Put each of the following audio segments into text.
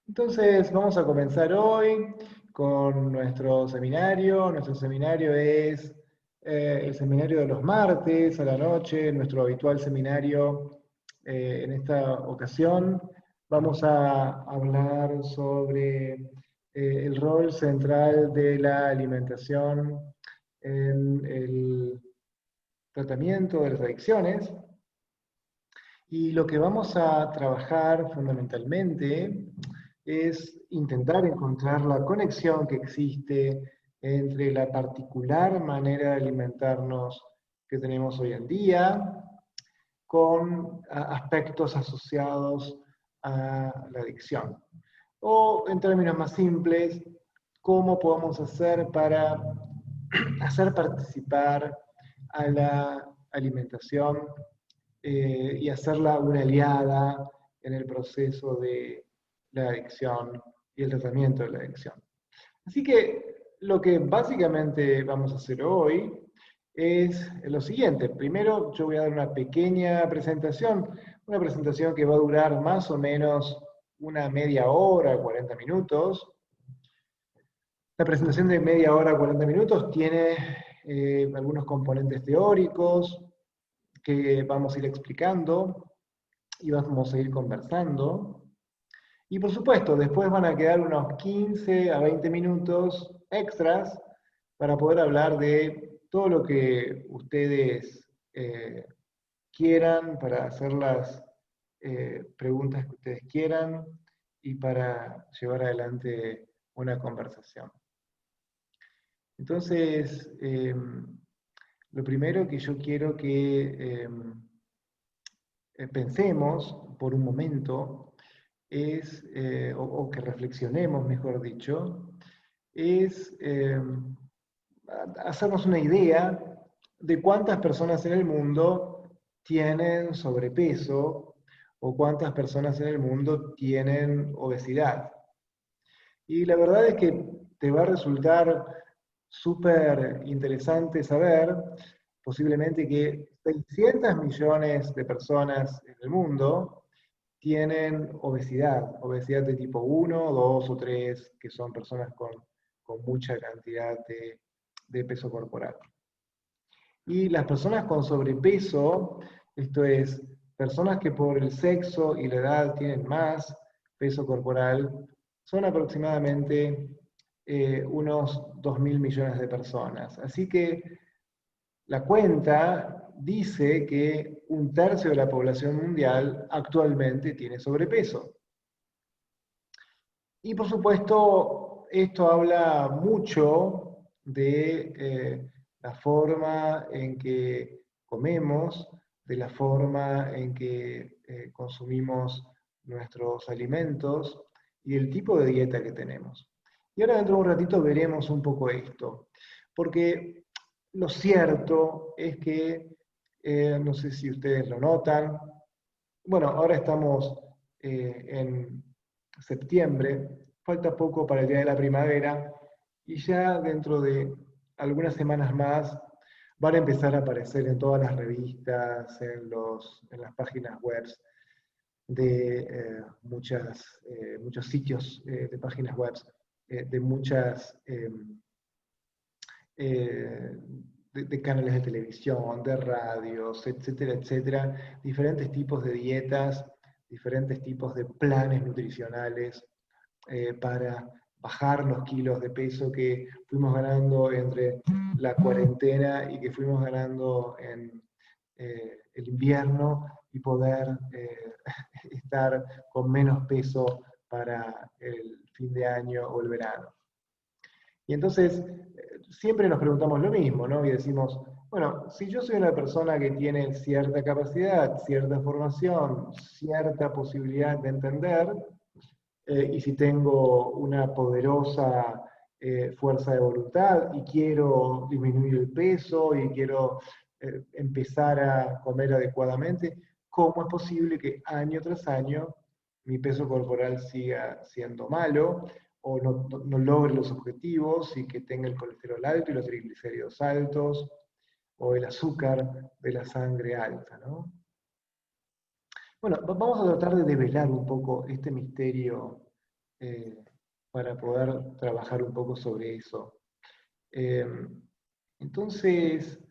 Entonces, vamos a comenzar hoy con nuestro seminario. Nuestro seminario es el seminario de los martes a la noche, nuestro habitual seminario. En esta ocasión vamos a hablar sobre el rol central de la alimentación en el tratamiento de las adicciones. Y lo que vamos a trabajar fundamentalmente es intentar encontrar la conexión que existe entre la particular manera de alimentarnos que tenemos hoy en día con aspectos asociados a la adicción. O en términos más simples, cómo podemos hacer para hacer participar a la alimentación y hacerla una aliada en el proceso de la adicción y el tratamiento de la adicción. Así que lo que básicamente vamos a hacer hoy es lo siguiente. Primero yo voy a dar una presentación que va a durar más o menos una media hora, 40 minutos. La presentación de media hora, 40 minutos tiene algunos componentes teóricos que vamos a ir explicando y vamos a ir conversando. Y por supuesto, después van a quedar unos 15 a 20 minutos extras para poder hablar de todo lo que ustedes quieran, para hacer las preguntas que ustedes quieran y para llevar adelante una conversación. Entonces, lo primero que yo quiero que pensemos por un momento es, o que reflexionemos, mejor dicho, es hacernos una idea de cuántas personas en el mundo tienen sobrepeso o cuántas personas en el mundo tienen obesidad. Y la verdad es que te va a resultar súper interesante saber, posiblemente que 600 millones de personas en el mundo tienen obesidad, obesidad de tipo 1, 2 o 3, que son personas con mucha cantidad de peso corporal. Y las personas con sobrepeso, esto es, personas que por el sexo y la edad tienen más peso corporal, son aproximadamente unos 2.000 millones de personas. Así que la cuenta dice que un tercio de la población mundial actualmente tiene sobrepeso. Y por supuesto, esto habla mucho de la forma en que comemos, de la forma en que consumimos nuestros alimentos y el tipo de dieta que tenemos. Y ahora dentro de un ratito veremos un poco esto, porque lo cierto es que, no sé si ustedes lo notan, bueno, ahora estamos en septiembre, falta poco para el día de la primavera y ya dentro de algunas semanas más van a empezar a aparecer en todas las revistas, en las páginas web de muchos sitios de páginas web, de muchas eh, de canales de televisión, de radios, etcétera, etcétera, diferentes tipos de dietas, diferentes tipos de planes nutricionales para bajar los kilos de peso que fuimos ganando entre la cuarentena y que fuimos ganando en el invierno y poder estar con menos peso para el fin de año o el verano. Y entonces siempre nos preguntamos lo mismo, ¿no? Y decimos, bueno, si yo soy una persona que tiene cierta capacidad, cierta formación, cierta posibilidad de entender, y si tengo una poderosa fuerza de voluntad y quiero disminuir el peso y quiero empezar a comer adecuadamente, ¿cómo es posible que año tras año mi peso corporal siga siendo malo o no logre los objetivos y que tenga el colesterol alto y los triglicéridos altos o el azúcar de la sangre alta, ¿no? Bueno, vamos a tratar de develar un poco este misterio para poder trabajar un poco sobre eso. Entonces,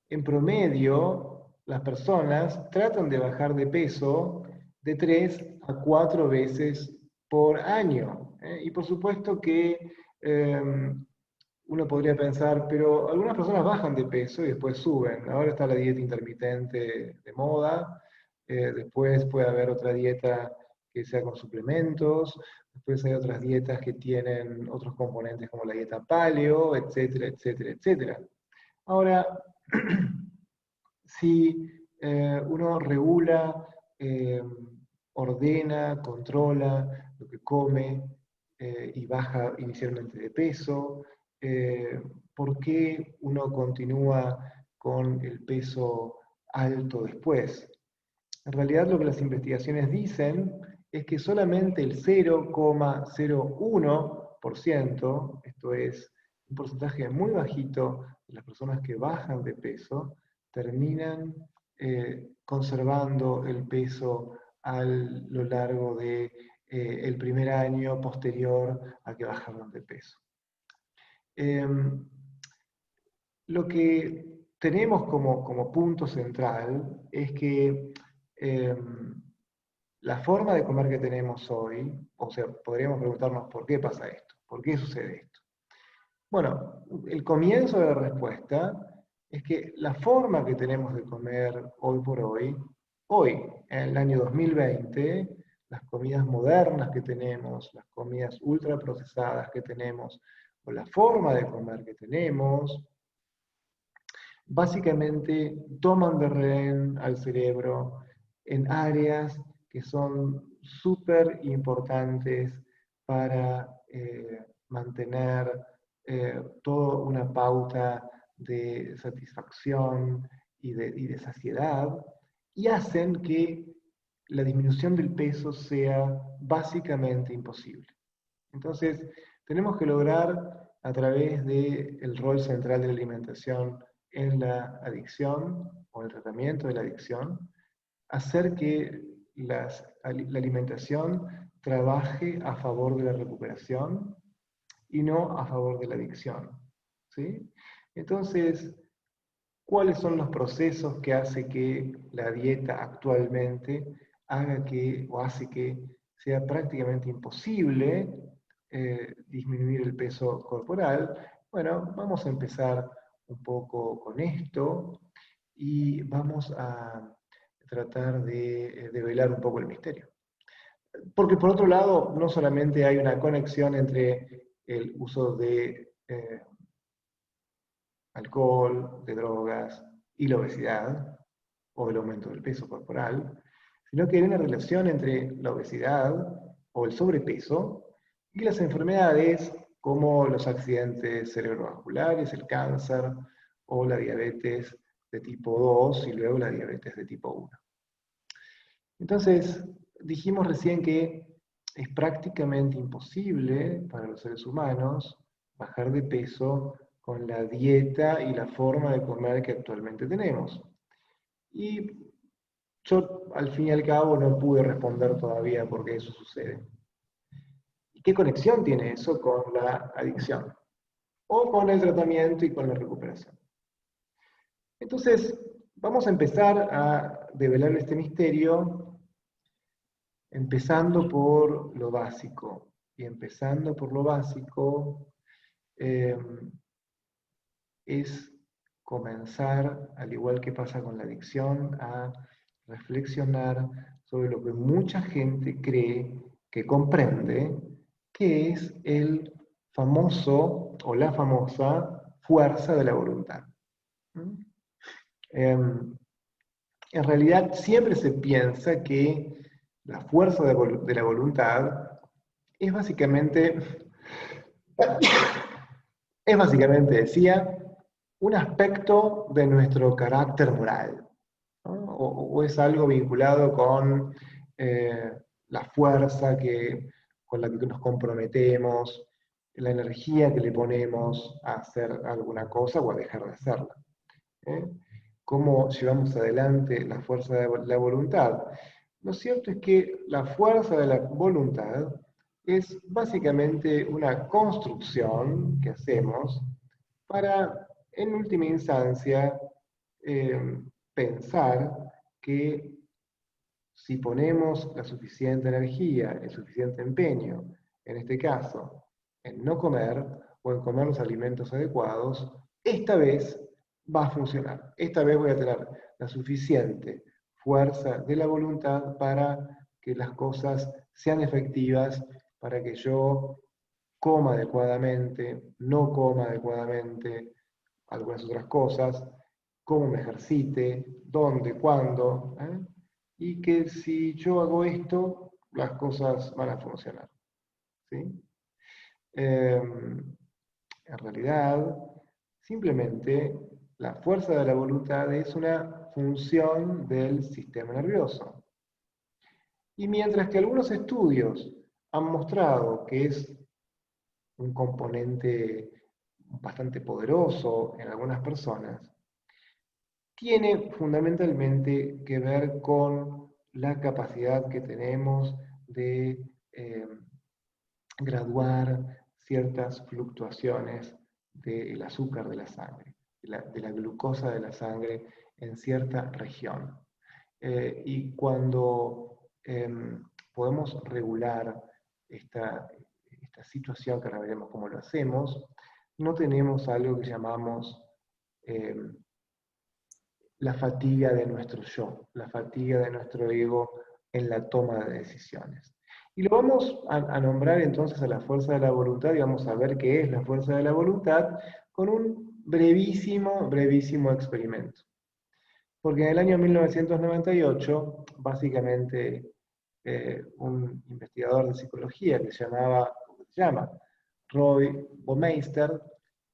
en promedio, las personas tratan de bajar de peso de 3 a 4 veces por año. Y por supuesto que uno podría pensar, pero algunas personas bajan de peso y después suben. Ahora está la dieta intermitente de moda, después puede haber otra dieta que sea con suplementos, después hay otras dietas que tienen otros componentes como la dieta paleo, etcétera, etcétera, etcétera. Ahora, si uno regula, ordena, controla lo que come y baja inicialmente de peso, ¿por qué uno continúa con el peso alto después? En realidad lo que las investigaciones dicen es que solamente el 0,01%, esto es un porcentaje muy bajito de las personas que bajan de peso, terminan conservando el peso a lo largo de el primer año posterior a que bajaron de peso. Lo que tenemos como punto central es que la forma de comer que tenemos hoy, o sea, podríamos preguntarnos por qué pasa esto, por qué sucede esto. Bueno, el comienzo de la respuesta es que la forma que tenemos de comer hoy por hoy, en el año 2020, las comidas modernas que tenemos, las comidas ultraprocesadas que tenemos, o la forma de comer que tenemos, básicamente toman de rehén al cerebro en áreas que son súper importantes para mantener toda una pauta de satisfacción y de saciedad, y hacen que la disminución del peso sea básicamente imposible. Entonces, tenemos que lograr a través del rol central de la alimentación en la adicción o el tratamiento de la adicción, hacer que la alimentación trabaje a favor de la recuperación y no a favor de la adicción. ¿Sí? Entonces, ¿cuáles son los procesos que hace que la dieta actualmente haga que, o hace que sea prácticamente imposible disminuir el peso corporal? Bueno, vamos a empezar un poco con esto y vamos a tratar de develar un poco el misterio. Porque por otro lado, no solamente hay una conexión entre el uso de alcohol, de drogas y la obesidad, o el aumento del peso corporal, sino que hay una relación entre la obesidad o el sobrepeso y las enfermedades como los accidentes cerebrovasculares, el cáncer o la diabetes de tipo 2 y luego la diabetes de tipo 1. Entonces, dijimos recién que es prácticamente imposible para los seres humanos bajar de peso con la dieta y la forma de comer que actualmente tenemos. Y yo, al fin y al cabo, no pude responder todavía por qué eso sucede. ¿Y qué conexión tiene eso con la adicción? O con el tratamiento y con la recuperación. Entonces, vamos a empezar a develar este misterio empezando por lo básico. Y empezando por lo básico es comenzar, al igual que pasa con la adicción, a reflexionar sobre lo que mucha gente cree que comprende, que es el famoso o la famosa fuerza de la voluntad. En realidad siempre se piensa que la fuerza de la voluntad es básicamente, decía, un aspecto de nuestro carácter moral, ¿no? O es algo vinculado con la fuerza con la que nos comprometemos, la energía que le ponemos a hacer alguna cosa o a dejar de hacerla. ¿Cómo llevamos adelante la fuerza de la voluntad? Lo cierto es que la fuerza de la voluntad es básicamente una construcción que hacemos para, en última instancia, pensar que si ponemos la suficiente energía, el suficiente empeño, en este caso, en no comer o en comer los alimentos adecuados, esta vez va a funcionar. Esta vez voy a tener la suficiente fuerza de la voluntad para que las cosas sean efectivas, para que yo coma adecuadamente, no coma adecuadamente, algunas otras cosas, cómo me ejercite, dónde, cuándo, y que si yo hago esto, las cosas van a funcionar. ¿Sí? En realidad, simplemente la fuerza de la voluntad es una función del sistema nervioso. Y mientras que algunos estudios han mostrado que es un componente bastante poderoso en algunas personas, tiene fundamentalmente que ver con la capacidad que tenemos de graduar ciertas fluctuaciones del azúcar de la sangre, de la glucosa de la sangre en cierta región. Y cuando podemos regular esta situación, que ahora veremos cómo lo hacemos, no tenemos algo que llamamos la fatiga de nuestro yo, la fatiga de nuestro ego en la toma de decisiones. Y lo vamos a nombrar entonces a la fuerza de la voluntad, y vamos a ver qué es la fuerza de la voluntad, con un brevísimo experimento. Porque en el año 1998, básicamente, un investigador de psicología que se llama Roy Baumeister,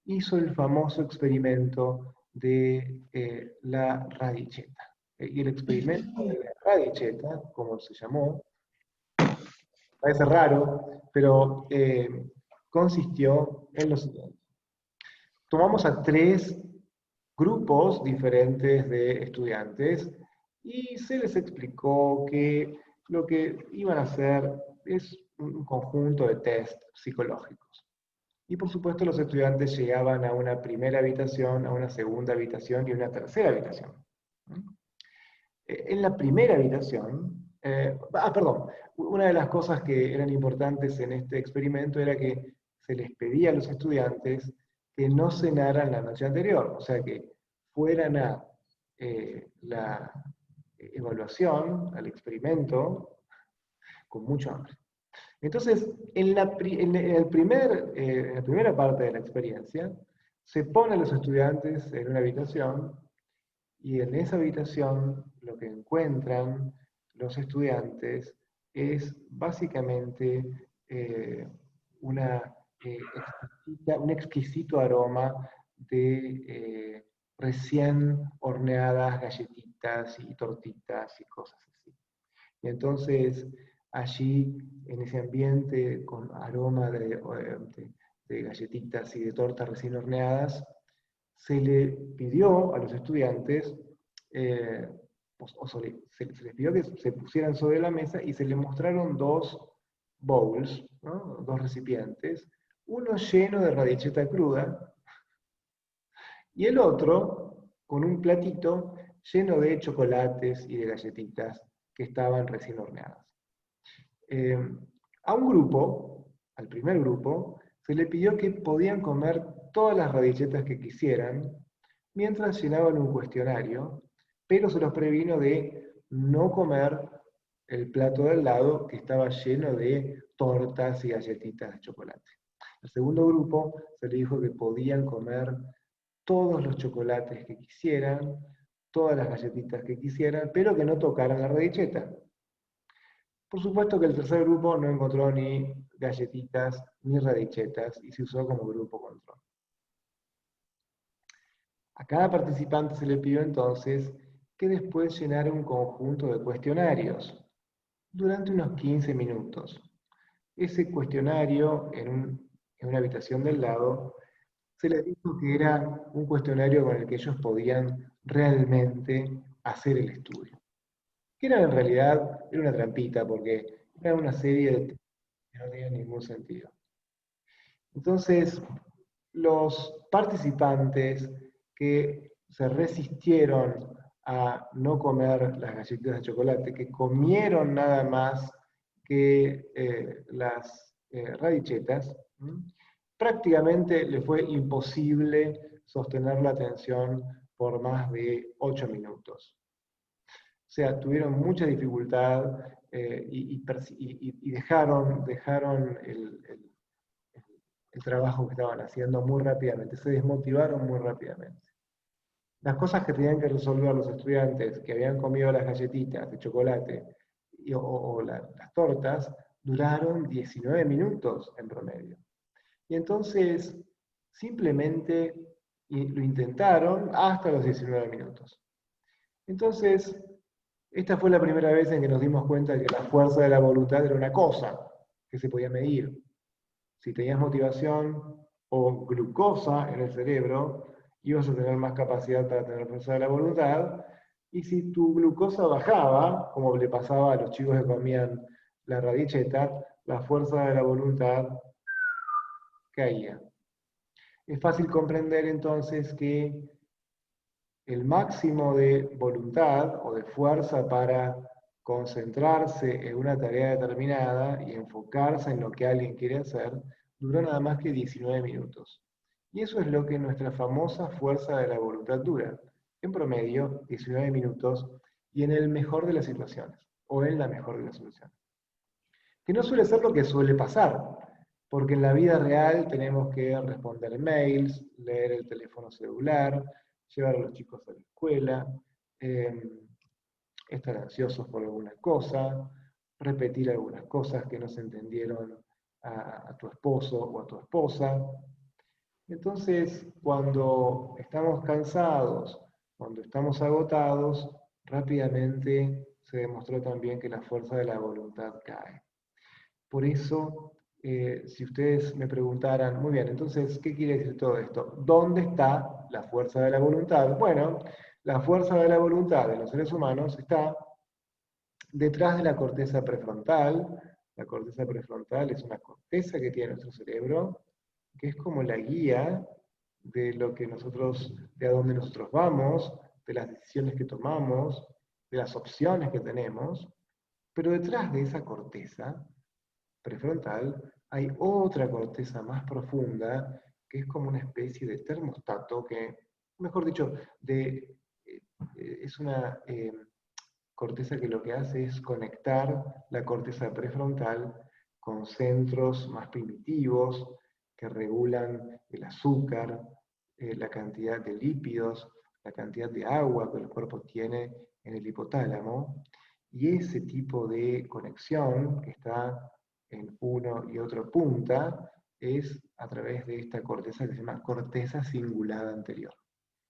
hizo el famoso experimento de la radicheta. Y el experimento de la radicheta, como se llamó, parece raro, pero consistió en lo siguiente. Tomamos a 3 grupos diferentes de estudiantes y se les explicó que lo que iban a hacer es un conjunto de test psicológicos. Y por supuesto los estudiantes llegaban a una primera habitación, a una segunda habitación y una tercera habitación. En la primera habitación, perdón, una de las cosas que eran importantes en este experimento era que se les pedía a los estudiantes que no cenaran la noche anterior, o sea que fueran a la evaluación, al experimento, con mucho hambre. Entonces, en la primera parte de la experiencia, se ponen los estudiantes en una habitación y en esa habitación lo que encuentran los estudiantes es básicamente una, un exquisito aroma de recién horneadas galletitas y tortitas y cosas así. Y entonces allí, en ese ambiente con aroma de galletitas y de tortas recién horneadas, se le pidió a los estudiantes, se les pidió que se pusieran sobre la mesa y se les mostraron 2 bowls, ¿no? 2 recipientes, uno lleno de radicheta cruda y el otro con un platito lleno de chocolates y de galletitas que estaban recién horneadas. A un grupo, al primer grupo, se le pidió que podían comer todas las radichetas que quisieran mientras llenaban un cuestionario, pero se los previno de no comer el plato del lado que estaba lleno de tortas y galletitas de chocolate. Al segundo grupo se le dijo que podían comer todos los chocolates que quisieran, todas las galletitas que quisieran, pero que no tocaran la radicheta. Por supuesto que el tercer grupo no encontró ni galletitas ni radichetas y se usó como grupo control. A cada participante se le pidió entonces que después llenara un conjunto de cuestionarios durante unos 15 minutos. Ese cuestionario, en una habitación del lado, se les dijo que era un cuestionario con el que ellos podían realmente hacer el estudio. Que era en realidad, era una trampita, porque era una serie de que no tiene ningún sentido. Entonces, los participantes que se resistieron a no comer las galletitas de chocolate, que comieron nada más que las radichetas, prácticamente le fue imposible sostener la atención por más de 8 minutos. O sea, tuvieron mucha dificultad y dejaron el trabajo que estaban haciendo muy rápidamente, se desmotivaron muy rápidamente. Las cosas que tenían que resolver los estudiantes que habían comido las galletitas de chocolate o las tortas duraron 19 minutos en promedio. Y entonces simplemente lo intentaron hasta los 19 minutos. Entonces, esta fue la primera vez en que nos dimos cuenta de que la fuerza de la voluntad era una cosa que se podía medir. Si tenías motivación o glucosa en el cerebro, ibas a tener más capacidad para tener fuerza de la voluntad. Y si tu glucosa bajaba, como le pasaba a los chicos que comían la radicheta, la fuerza de la voluntad caía. Es fácil comprender entonces que el máximo de voluntad o de fuerza para concentrarse en una tarea determinada y enfocarse en lo que alguien quiere hacer, dura nada más que 19 minutos. Y eso es lo que nuestra famosa fuerza de la voluntad dura. En promedio, 19 minutos y en el mejor de las situaciones, o en la mejor de las situaciones. Que no suele ser lo que suele pasar, porque en la vida real tenemos que responder mails, leer el teléfono celular, llevar a los chicos a la escuela, estar ansiosos por alguna cosa, repetir algunas cosas que no se entendieron a tu esposo o a tu esposa. Entonces, cuando estamos cansados, cuando estamos agotados, rápidamente se demostró también que la fuerza de la voluntad cae. Por eso, si ustedes me preguntaran, muy bien, entonces, ¿qué quiere decir todo esto? ¿Dónde está la fuerza de la voluntad? Bueno, la fuerza de la voluntad de los seres humanos está detrás de la corteza prefrontal. La corteza prefrontal es una corteza que tiene nuestro cerebro, que es como la guía de lo que nosotros, de a dónde nosotros vamos, de las decisiones que tomamos, de las opciones que tenemos. Pero detrás de esa corteza prefrontal hay otra corteza más profunda que es como una especie de termostato que, mejor dicho, es una corteza que lo que hace es conectar la corteza prefrontal con centros más primitivos que regulan el azúcar, la cantidad de lípidos, la cantidad de agua que el cuerpo tiene en el hipotálamo. Y ese tipo de conexión que está en uno y otro punta es a través de esta corteza que se llama corteza cingulada anterior.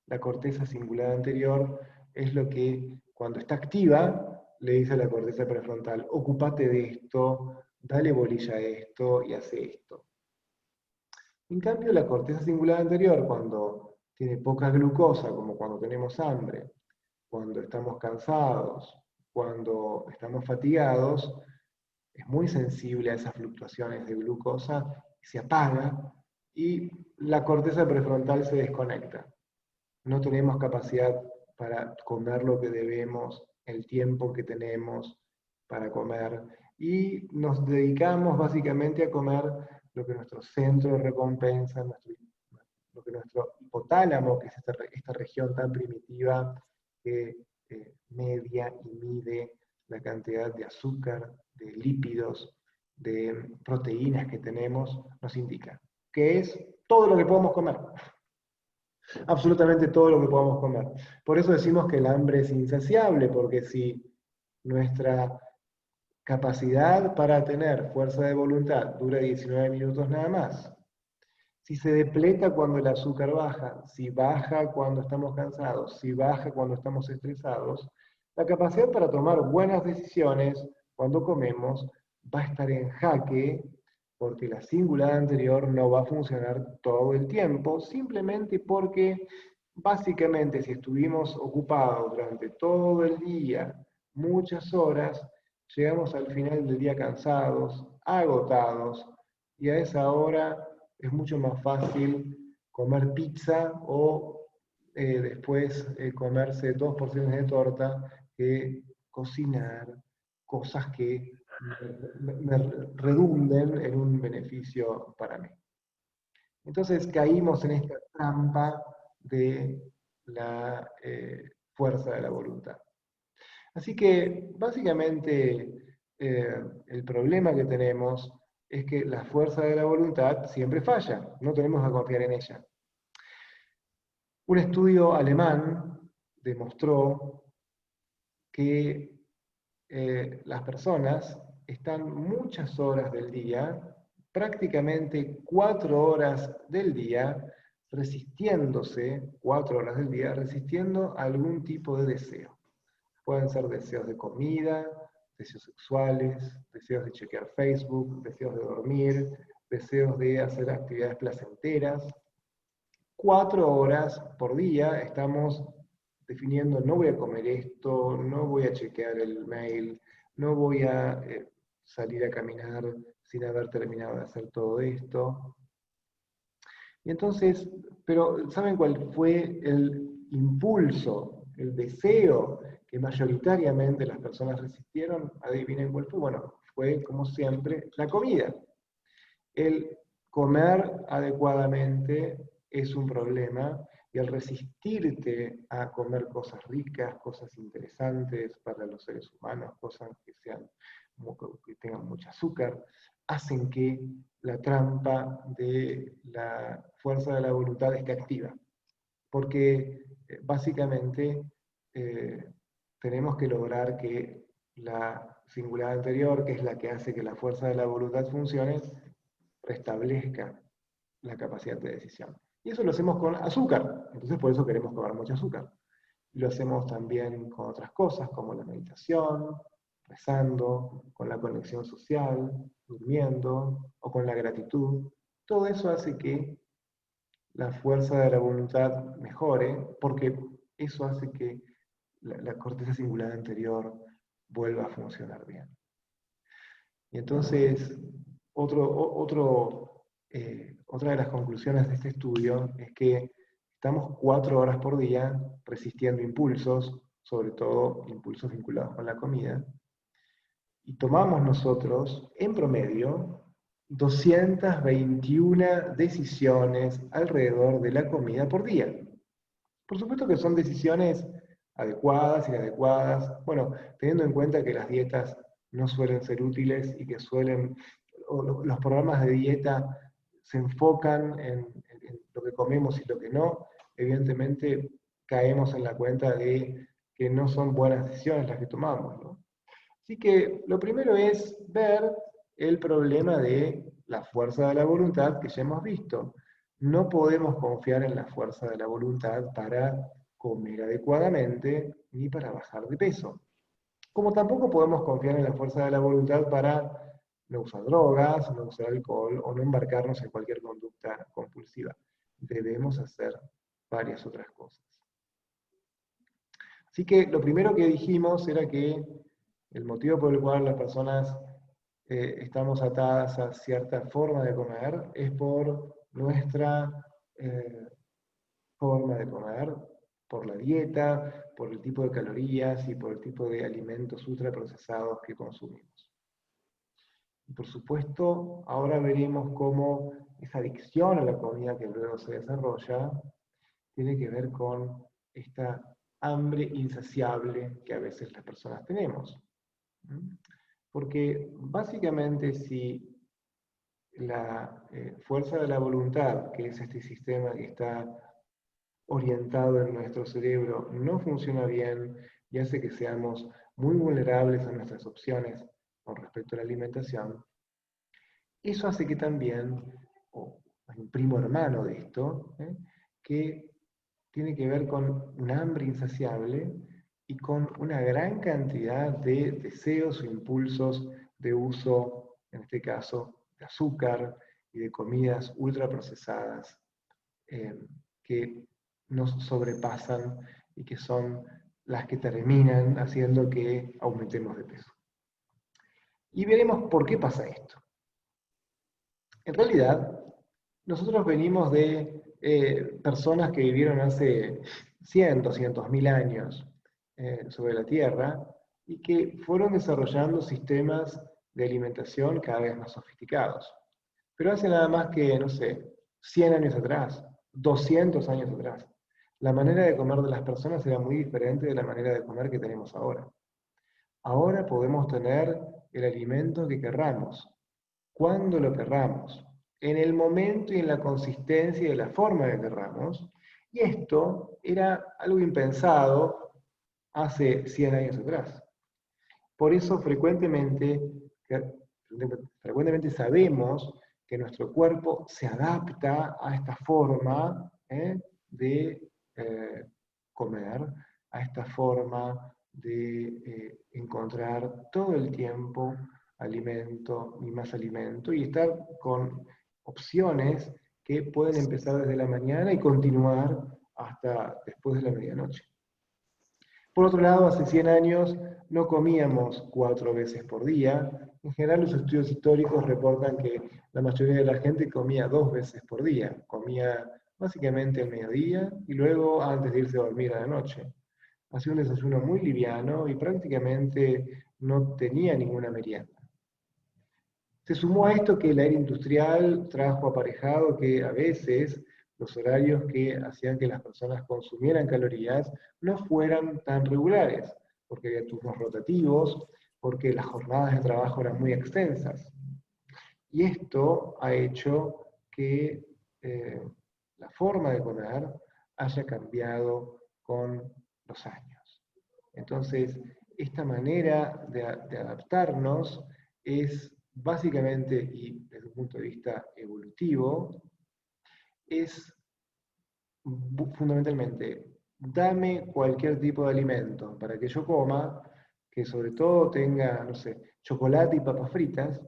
La corteza cingulada anterior es lo que cuando está activa le dice a la corteza prefrontal, ocúpate de esto, dale bolilla a esto y hace esto. En cambio, la corteza cingulada anterior, cuando tiene poca glucosa, como cuando tenemos hambre, cuando estamos cansados, cuando estamos fatigados, es muy sensible a esas fluctuaciones de glucosa, se apaga y la corteza prefrontal se desconecta. No tenemos capacidad para comer lo que debemos, el tiempo que tenemos para comer, y nos dedicamos básicamente a comer lo que nuestro centro de recompensa, lo que nuestro hipotálamo, que es esta región tan primitiva que media y mide la cantidad de azúcar, de lípidos, de proteínas que tenemos, nos indica, que es todo lo que podemos comer. Absolutamente todo lo que podamos comer. Por eso decimos que el hambre es insaciable, porque si nuestra capacidad para tener fuerza de voluntad dura 19 minutos nada más, si se depleta cuando el azúcar baja, si baja cuando estamos cansados, si baja cuando estamos estresados, la capacidad para tomar buenas decisiones cuando comemos va a estar en jaque porque la cingulada anterior no va a funcionar todo el tiempo, simplemente porque básicamente si estuvimos ocupados durante todo el día, muchas horas, llegamos al final del día cansados, agotados, y a esa hora es mucho más fácil comer pizza o después comerse 2 porciones de torta que cocinar cosas que me redunden en un beneficio para mí. Entonces caímos en esta trampa de la fuerza de la voluntad. Así que básicamente el problema que tenemos es que la fuerza de la voluntad siempre falla, no tenemos que confiar en ella. Un estudio alemán demostró que las personas están muchas horas del día, prácticamente 4 horas del día, resistiéndose, 4 horas del día, resistiendo a algún tipo de deseo. Pueden ser deseos de comida, deseos sexuales, deseos de chequear Facebook, deseos de dormir, deseos de hacer actividades placenteras. 4 horas por día estamos definiendo, no voy a comer esto, no voy a chequear el mail, no voy a salir a caminar sin haber terminado de hacer todo esto. Y entonces, pero ¿saben cuál fue el impulso, el deseo que mayoritariamente las personas resistieron? Adivinen cuál fue. Bueno, fue como siempre la comida. El comer adecuadamente es un problema y el resistirte a comer cosas ricas, cosas interesantes para los seres humanos, cosas que tengan mucho azúcar, hacen que la trampa de la fuerza de la voluntad esté activa. Porque básicamente tenemos que lograr que la singular anterior, que es la que hace que la fuerza de la voluntad funcione, restablezca la capacidad de decisión. Y eso lo hacemos con azúcar, entonces por eso queremos comer mucho azúcar. Y lo hacemos también con otras cosas, como la meditación, rezando, con la conexión social, durmiendo, o con la gratitud. Todo eso hace que la fuerza de la voluntad mejore, porque eso hace que la corteza singular anterior vuelva a funcionar bien. Y entonces, otra de las conclusiones de este estudio es que estamos 4 horas por día resistiendo impulsos, sobre todo impulsos vinculados con la comida, y tomamos nosotros, en promedio, 221 decisiones alrededor de la comida por día. Por supuesto que son decisiones adecuadas, inadecuadas, bueno, teniendo en cuenta que las dietas no suelen ser útiles y que los programas de dieta se enfocan en lo que comemos y lo que no, evidentemente caemos en la cuenta de que no son buenas decisiones las que tomamos, ¿no? Así que lo primero es ver el problema de la fuerza de la voluntad que ya hemos visto. No podemos confiar en la fuerza de la voluntad para comer adecuadamente ni para bajar de peso. Como tampoco podemos confiar en la fuerza de la voluntad para no usar drogas, no usar alcohol o no embarcarnos en cualquier conducta compulsiva. Debemos hacer varias otras cosas. Así que lo primero que dijimos era que el motivo por el cual las personas estamos atadas a cierta forma de comer es por nuestra forma de comer, por la dieta, por el tipo de calorías y por el tipo de alimentos ultraprocesados que consumimos. Y por supuesto, ahora veremos cómo esa adicción a la comida que luego se desarrolla tiene que ver con esta hambre insaciable que a veces las personas tenemos. Porque básicamente si la fuerza de la voluntad, que es este sistema que está orientado en nuestro cerebro, no funciona bien y hace que seamos muy vulnerables a nuestras opciones con respecto a la alimentación, eso hace que también, o hay un primo hermano de esto, que tiene que ver con un hambre insaciable y con una gran cantidad de deseos o impulsos de uso, en este caso, de azúcar y de comidas ultraprocesadas que nos sobrepasan y que son las que terminan haciendo que aumentemos de peso. Y veremos por qué pasa esto. En realidad, nosotros venimos de personas que vivieron hace 100, 200.000 años sobre la Tierra y que fueron desarrollando sistemas de alimentación cada vez más sofisticados. Pero hace nada más que, no sé, 100 años atrás, 200 años atrás, la manera de comer de las personas era muy diferente de la manera de comer que tenemos ahora. Ahora podemos tener el alimento que querramos, cuando lo querramos, en el momento y en la consistencia y de la forma que querramos. Y esto era algo impensado hace 100 años atrás. Por eso frecuentemente sabemos que nuestro cuerpo se adapta a esta forma de comer, a esta forma de encontrar todo el tiempo alimento y más alimento y estar con opciones que pueden empezar desde la mañana y continuar hasta después de la medianoche. Por otro lado, hace 100 años no comíamos 4 veces por día. En general, los estudios históricos reportan que la mayoría de la gente comía 2 veces por día. Comía básicamente al mediodía y luego antes de irse a dormir a la noche. Hacía un desayuno muy liviano y prácticamente no tenía ninguna merienda. Se sumó a esto que la era industrial trajo aparejado que a veces los horarios que hacían que las personas consumieran calorías no fueran tan regulares, porque había turnos rotativos, porque las jornadas de trabajo eran muy extensas. Y esto ha hecho que la forma de comer haya cambiado con los años. Entonces, esta manera de adaptarnos es básicamente, y desde un punto de vista evolutivo, es fundamentalmente, dame cualquier tipo de alimento para que yo coma, que sobre todo tenga, no sé, chocolate y papas fritas,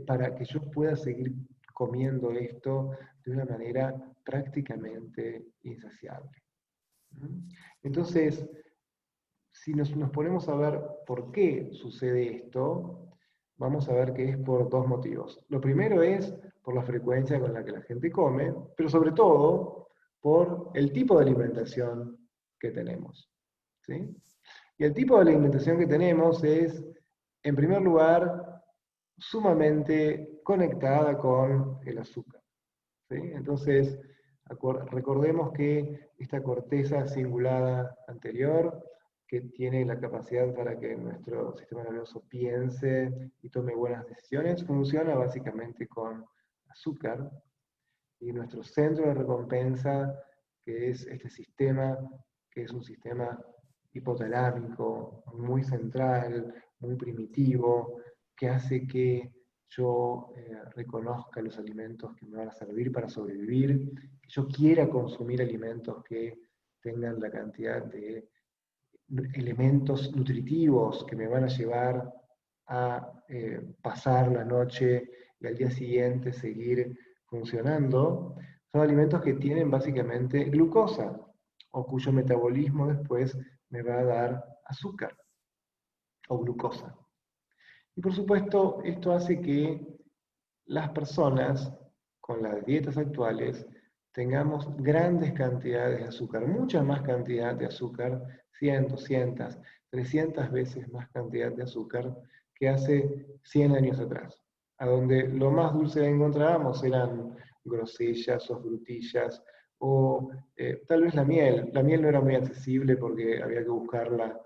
para que yo pueda seguir comiendo esto de una manera prácticamente insaciable. Entonces, si nos ponemos a ver por qué sucede esto, vamos a ver que es por dos motivos. Lo primero es por la frecuencia con la que la gente come, pero sobre todo por el tipo de alimentación que tenemos. ¿Sí? Y el tipo de alimentación que tenemos es, en primer lugar, sumamente conectada con el azúcar. ¿Sí? Entonces, recordemos que esta corteza cingulada anterior, que tiene la capacidad para que nuestro sistema nervioso piense y tome buenas decisiones, funciona básicamente con azúcar. Y nuestro centro de recompensa, que es este sistema, que es un sistema hipotalámico, muy central, muy primitivo, que hace que yo reconozca los alimentos que me van a servir para sobrevivir, que yo quiera consumir alimentos que tengan la cantidad de elementos nutritivos que me van a llevar a pasar la noche y al día siguiente seguir funcionando, son alimentos que tienen básicamente glucosa, o cuyo metabolismo después me va a dar azúcar o glucosa. Y por supuesto, esto hace que las personas con las dietas actuales tengamos grandes cantidades de azúcar, mucha más cantidad de azúcar, 100, 200, 300 veces más cantidad de azúcar que hace 100 años atrás, a donde lo más dulce que encontrábamos eran grosellas o frutillas, o tal vez la miel. La miel no era muy accesible porque había que buscarla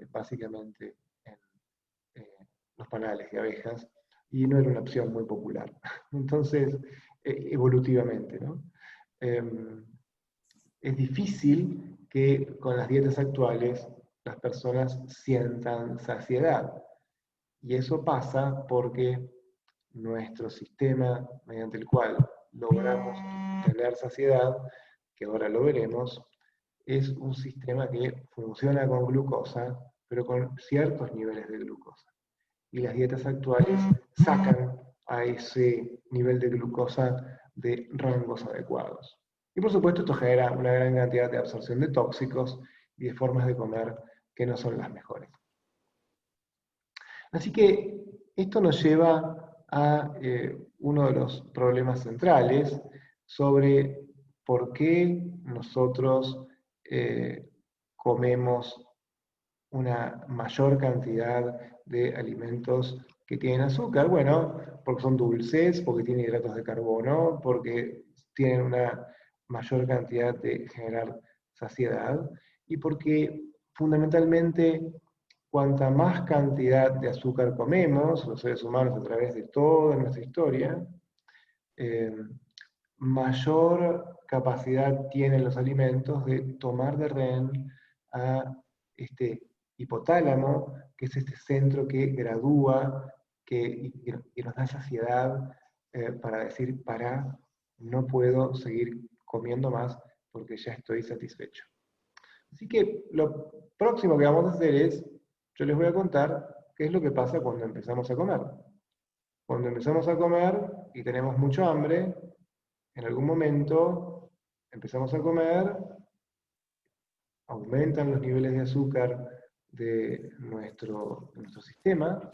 básicamente en los panales de abejas, y no era una opción muy popular. Entonces, evolutivamente, ¿no? Es difícil que con las dietas actuales las personas sientan saciedad. Y eso pasa porque nuestro sistema mediante el cual logramos tener saciedad, que ahora lo veremos, es un sistema que funciona con glucosa, pero con ciertos niveles de glucosa. Y las dietas actuales sacan a ese nivel de glucosa de rangos adecuados. Y por supuesto esto genera una gran cantidad de absorción de tóxicos y de formas de comer que no son las mejores. Así que esto nos lleva a uno de los problemas centrales sobre por qué nosotros comemos una mayor cantidad de alimentos que tienen azúcar. Bueno, porque son dulces, porque tienen hidratos de carbono, porque tienen una mayor cantidad de generar saciedad, y porque fundamentalmente cuanta más cantidad de azúcar comemos, los seres humanos a través de toda nuestra historia, eh, mayor capacidad tienen los alimentos de tomar de rehén a este hipotálamo, que es este centro que gradúa y nos da saciedad para decir, no puedo seguir comiendo más porque ya estoy satisfecho. Así que lo próximo que vamos a hacer es, yo les voy a contar qué es lo que pasa cuando empezamos a comer. Cuando empezamos a comer y tenemos mucho hambre, en algún momento empezamos a comer, aumentan los niveles de azúcar de nuestro sistema,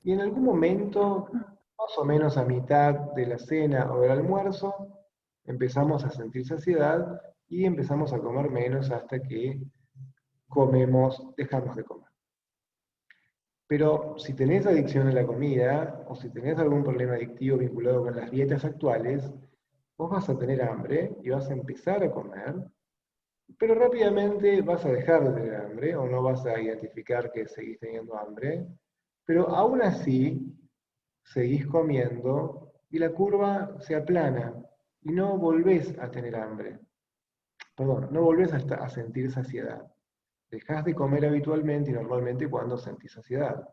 y en algún momento, más o menos a mitad de la cena o del almuerzo, empezamos a sentir saciedad y empezamos a comer menos hasta que dejamos de comer. Pero si tenés adicción a la comida, o si tenés algún problema adictivo vinculado con las dietas actuales, vos vas a tener hambre y vas a empezar a comer, pero rápidamente vas a dejar de tener hambre o no vas a identificar que seguís teniendo hambre, pero aún así seguís comiendo y la curva se aplana y no volvés a tener hambre. Perdón, no volvés a sentir saciedad. Dejás de comer habitualmente y normalmente cuando sentís saciedad.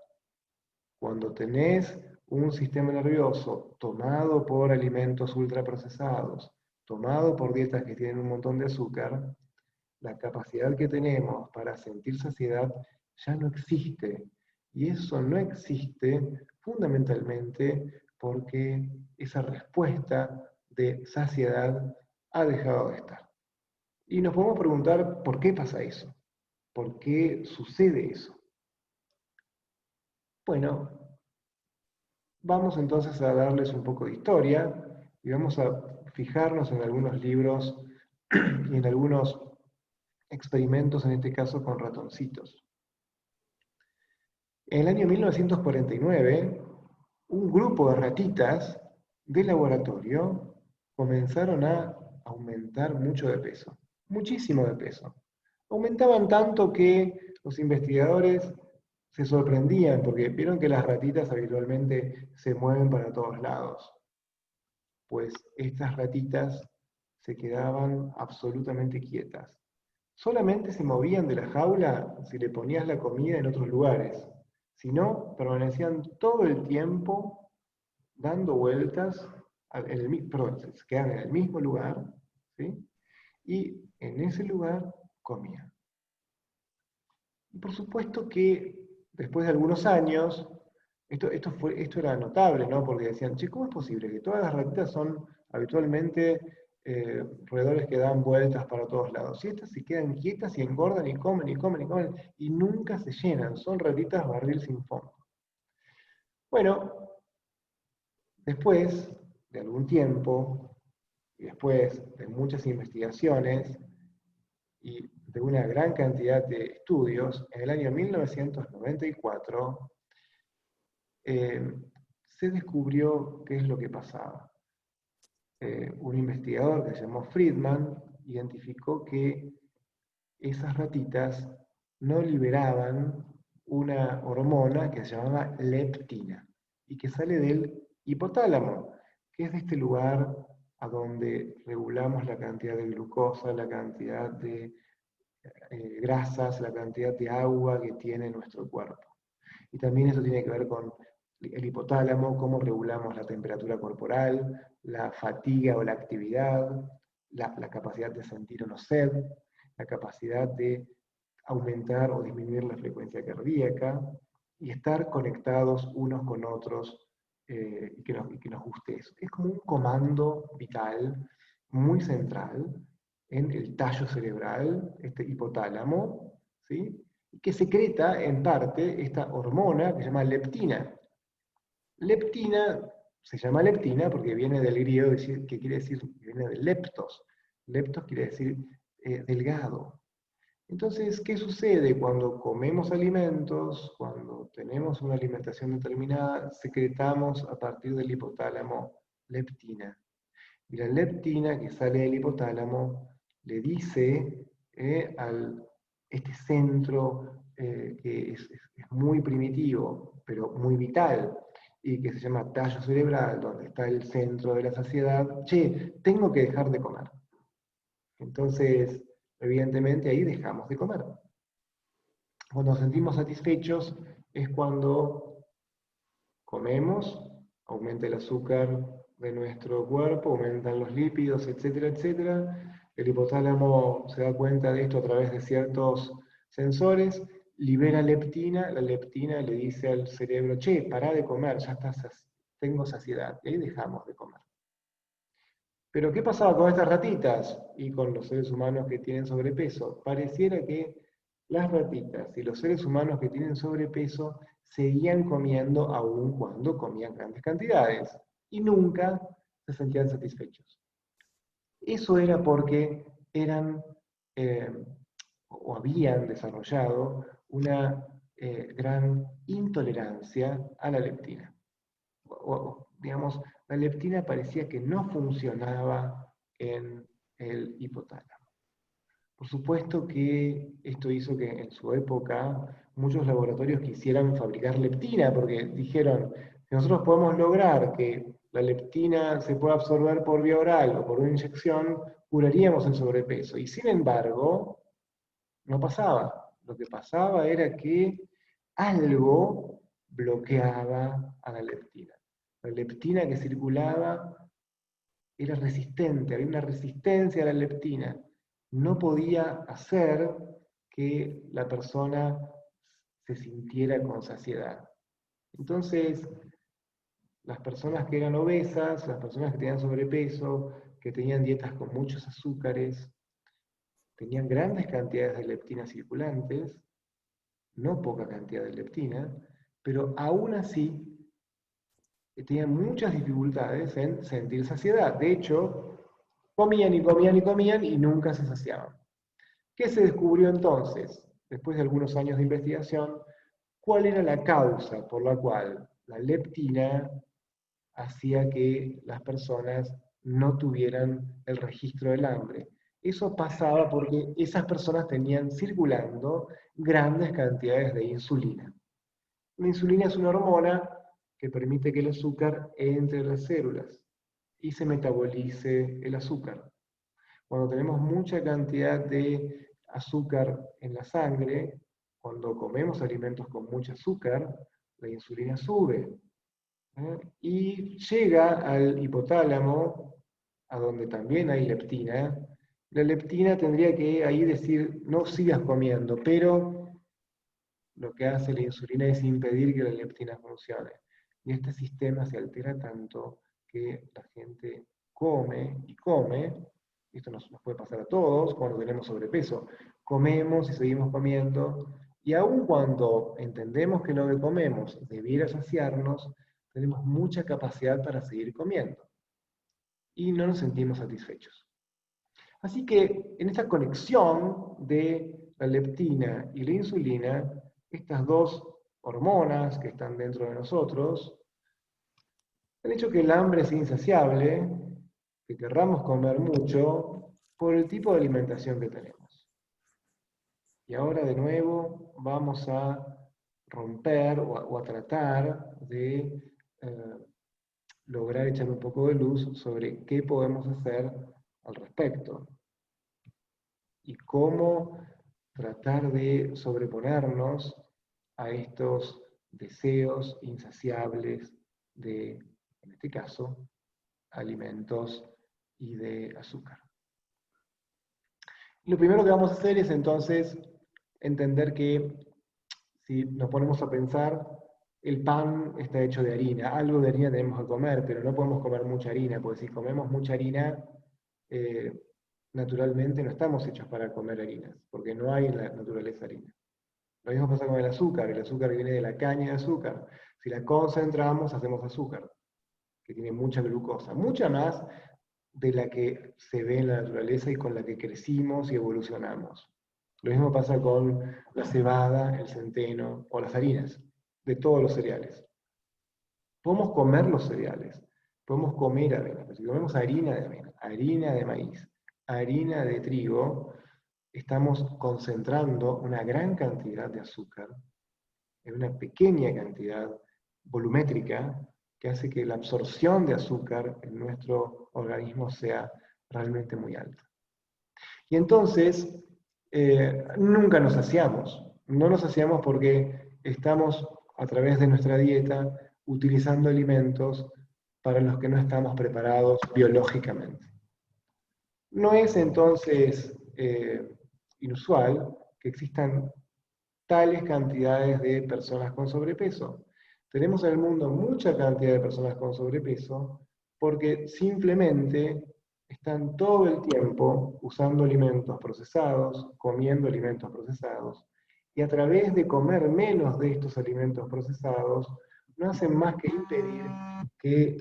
Cuando tenés un sistema nervioso tomado por alimentos ultraprocesados, tomado por dietas que tienen un montón de azúcar, la capacidad que tenemos para sentir saciedad ya no existe. Y eso no existe fundamentalmente porque esa respuesta de saciedad ha dejado de estar. Y nos podemos preguntar por qué pasa eso, por qué sucede eso. Bueno, vamos entonces a darles un poco de historia y vamos a fijarnos en algunos libros y en algunos experimentos, en este caso con ratoncitos. En el año 1949, un grupo de ratitas de laboratorio comenzaron a aumentar mucho de peso, muchísimo de peso. Aumentaban tanto que los investigadores se sorprendían porque vieron que las ratitas habitualmente se mueven para todos lados. Pues estas ratitas se quedaban absolutamente quietas. Solamente se movían de la jaula si le ponías la comida en otros lugares. Si no, permanecían todo el tiempo dando vueltas, se quedaban en el mismo lugar, ¿sí? Y en ese lugar comían. Y por supuesto que después de algunos años, esto era notable, ¿no? Porque decían, che, ¿cómo es posible que todas las ratitas son habitualmente roedores que dan vueltas para todos lados? Y estas se quedan quietas y engordan y comen y comen y comen y nunca se llenan, son ratitas barril sin fondo. Bueno, después de algún tiempo, y después de muchas investigaciones, y de una gran cantidad de estudios, en el año 1994 se descubrió qué es lo que pasaba. Un investigador que se llamó Friedman identificó que esas ratitas no liberaban una hormona que se llamaba leptina y que sale del hipotálamo, que es de este lugar a donde regulamos la cantidad de glucosa, la cantidad de grasas, la cantidad de agua que tiene nuestro cuerpo. Y también eso tiene que ver con el hipotálamo, cómo regulamos la temperatura corporal, la fatiga o la actividad, la capacidad de sentir o no sed, la capacidad de aumentar o disminuir la frecuencia cardíaca y estar conectados unos con otros y que nos guste eso. Es como un comando vital muy central en el tallo cerebral, este hipotálamo, ¿sí? Que secreta en parte esta hormona que se llama leptina. Leptina se llama leptina porque viene del griego, que quiere decir, viene de leptos. Leptos quiere decir delgado. Entonces, ¿qué sucede cuando comemos alimentos, cuando tenemos una alimentación determinada? Secretamos a partir del hipotálamo leptina. Y la leptina que sale del hipotálamo le dice este centro que es muy primitivo, pero muy vital, y que se llama tallo cerebral, donde está el centro de la saciedad, che, tengo que dejar de comer. Entonces, evidentemente ahí dejamos de comer. Cuando nos sentimos satisfechos es cuando comemos, aumenta el azúcar de nuestro cuerpo, aumentan los lípidos, etcétera, etcétera. El hipotálamo se da cuenta de esto a través de ciertos sensores, libera leptina, la leptina le dice al cerebro, che, pará de comer, ya estás, tengo saciedad, y ahí dejamos de comer. Pero ¿qué pasaba con estas ratitas y con los seres humanos que tienen sobrepeso? Pareciera que las ratitas y los seres humanos que tienen sobrepeso seguían comiendo aun cuando comían grandes cantidades y nunca se sentían satisfechos. Eso era porque eran eh, o habían desarrollado una gran intolerancia a la leptina. Digamos, la leptina parecía que no funcionaba en el hipotálamo. Por supuesto que esto hizo que en su época muchos laboratorios quisieran fabricar leptina, porque dijeron, si nosotros podemos lograr que la leptina se pueda absorber por vía oral o por una inyección, curaríamos el sobrepeso. Y sin embargo, no pasaba. Lo que pasaba era que algo bloqueaba a la leptina. La leptina que circulaba era resistente, había una resistencia a la leptina. No podía hacer que la persona se sintiera con saciedad. Entonces, las personas que eran obesas, las personas que tenían sobrepeso, que tenían dietas con muchos azúcares, tenían grandes cantidades de leptina circulantes, no poca cantidad de leptina, pero aún así tenían muchas dificultades en sentir saciedad. De hecho, comían y comían y comían y nunca se saciaban. ¿Qué se descubrió entonces, después de algunos años de investigación? ¿Cuál era la causa por la cual la leptina hacía que las personas no tuvieran el registro del hambre? Eso pasaba porque esas personas tenían circulando grandes cantidades de insulina. La insulina es una hormona que permite que el azúcar entre en las células y se metabolice el azúcar. Cuando tenemos mucha cantidad de azúcar en la sangre, cuando comemos alimentos con mucho azúcar, la insulina sube y llega al hipotálamo, a donde también hay leptina. La leptina tendría que ahí decir, no sigas comiendo, pero lo que hace la insulina es impedir que la leptina funcione. Y este sistema se altera tanto que la gente come y come, y esto nos puede pasar a todos cuando tenemos sobrepeso, comemos y seguimos comiendo, y aun cuando entendemos que lo que comemos debiera saciarnos, tenemos mucha capacidad para seguir comiendo, y no nos sentimos satisfechos. Así que en esta conexión de la leptina y la insulina, estas dos hormonas que están dentro de nosotros, han hecho que el hambre sea insaciable, que querramos comer mucho por el tipo de alimentación que tenemos. Y ahora de nuevo vamos a romper o a tratar de lograr echar un poco de luz sobre qué podemos hacer al respecto y cómo tratar de sobreponernos a estos deseos insaciables de, en este caso, alimentos y de azúcar. Lo primero que vamos a hacer es entonces entender que si nos ponemos a pensar, el pan está hecho de harina, algo de harina tenemos que comer, pero no podemos comer mucha harina, porque si comemos mucha harina, naturalmente no estamos hechos para comer harinas, porque no hay en la naturaleza harina. Lo mismo pasa con el azúcar viene de la caña de azúcar. Si la concentramos, hacemos azúcar, que tiene mucha glucosa, mucha más de la que se ve en la naturaleza y con la que crecimos y evolucionamos. Lo mismo pasa con la cebada, el centeno o las harinas, de todos los cereales. Podemos comer los cereales, podemos comer avena, pero si comemos harina de avena, harina de maíz, harina de trigo, estamos concentrando una gran cantidad de azúcar en una pequeña cantidad volumétrica que hace que la absorción de azúcar en nuestro organismo sea realmente muy alta. Y entonces, nunca nos saciamos. No nos saciamos porque estamos, a través de nuestra dieta, utilizando alimentos para los que no estamos preparados biológicamente. No es entonces inusual que existan tales cantidades de personas con sobrepeso. Tenemos en el mundo mucha cantidad de personas con sobrepeso porque simplemente están todo el tiempo usando alimentos procesados, comiendo alimentos procesados, y a través de comer menos de estos alimentos procesados, no hacen más que impedir que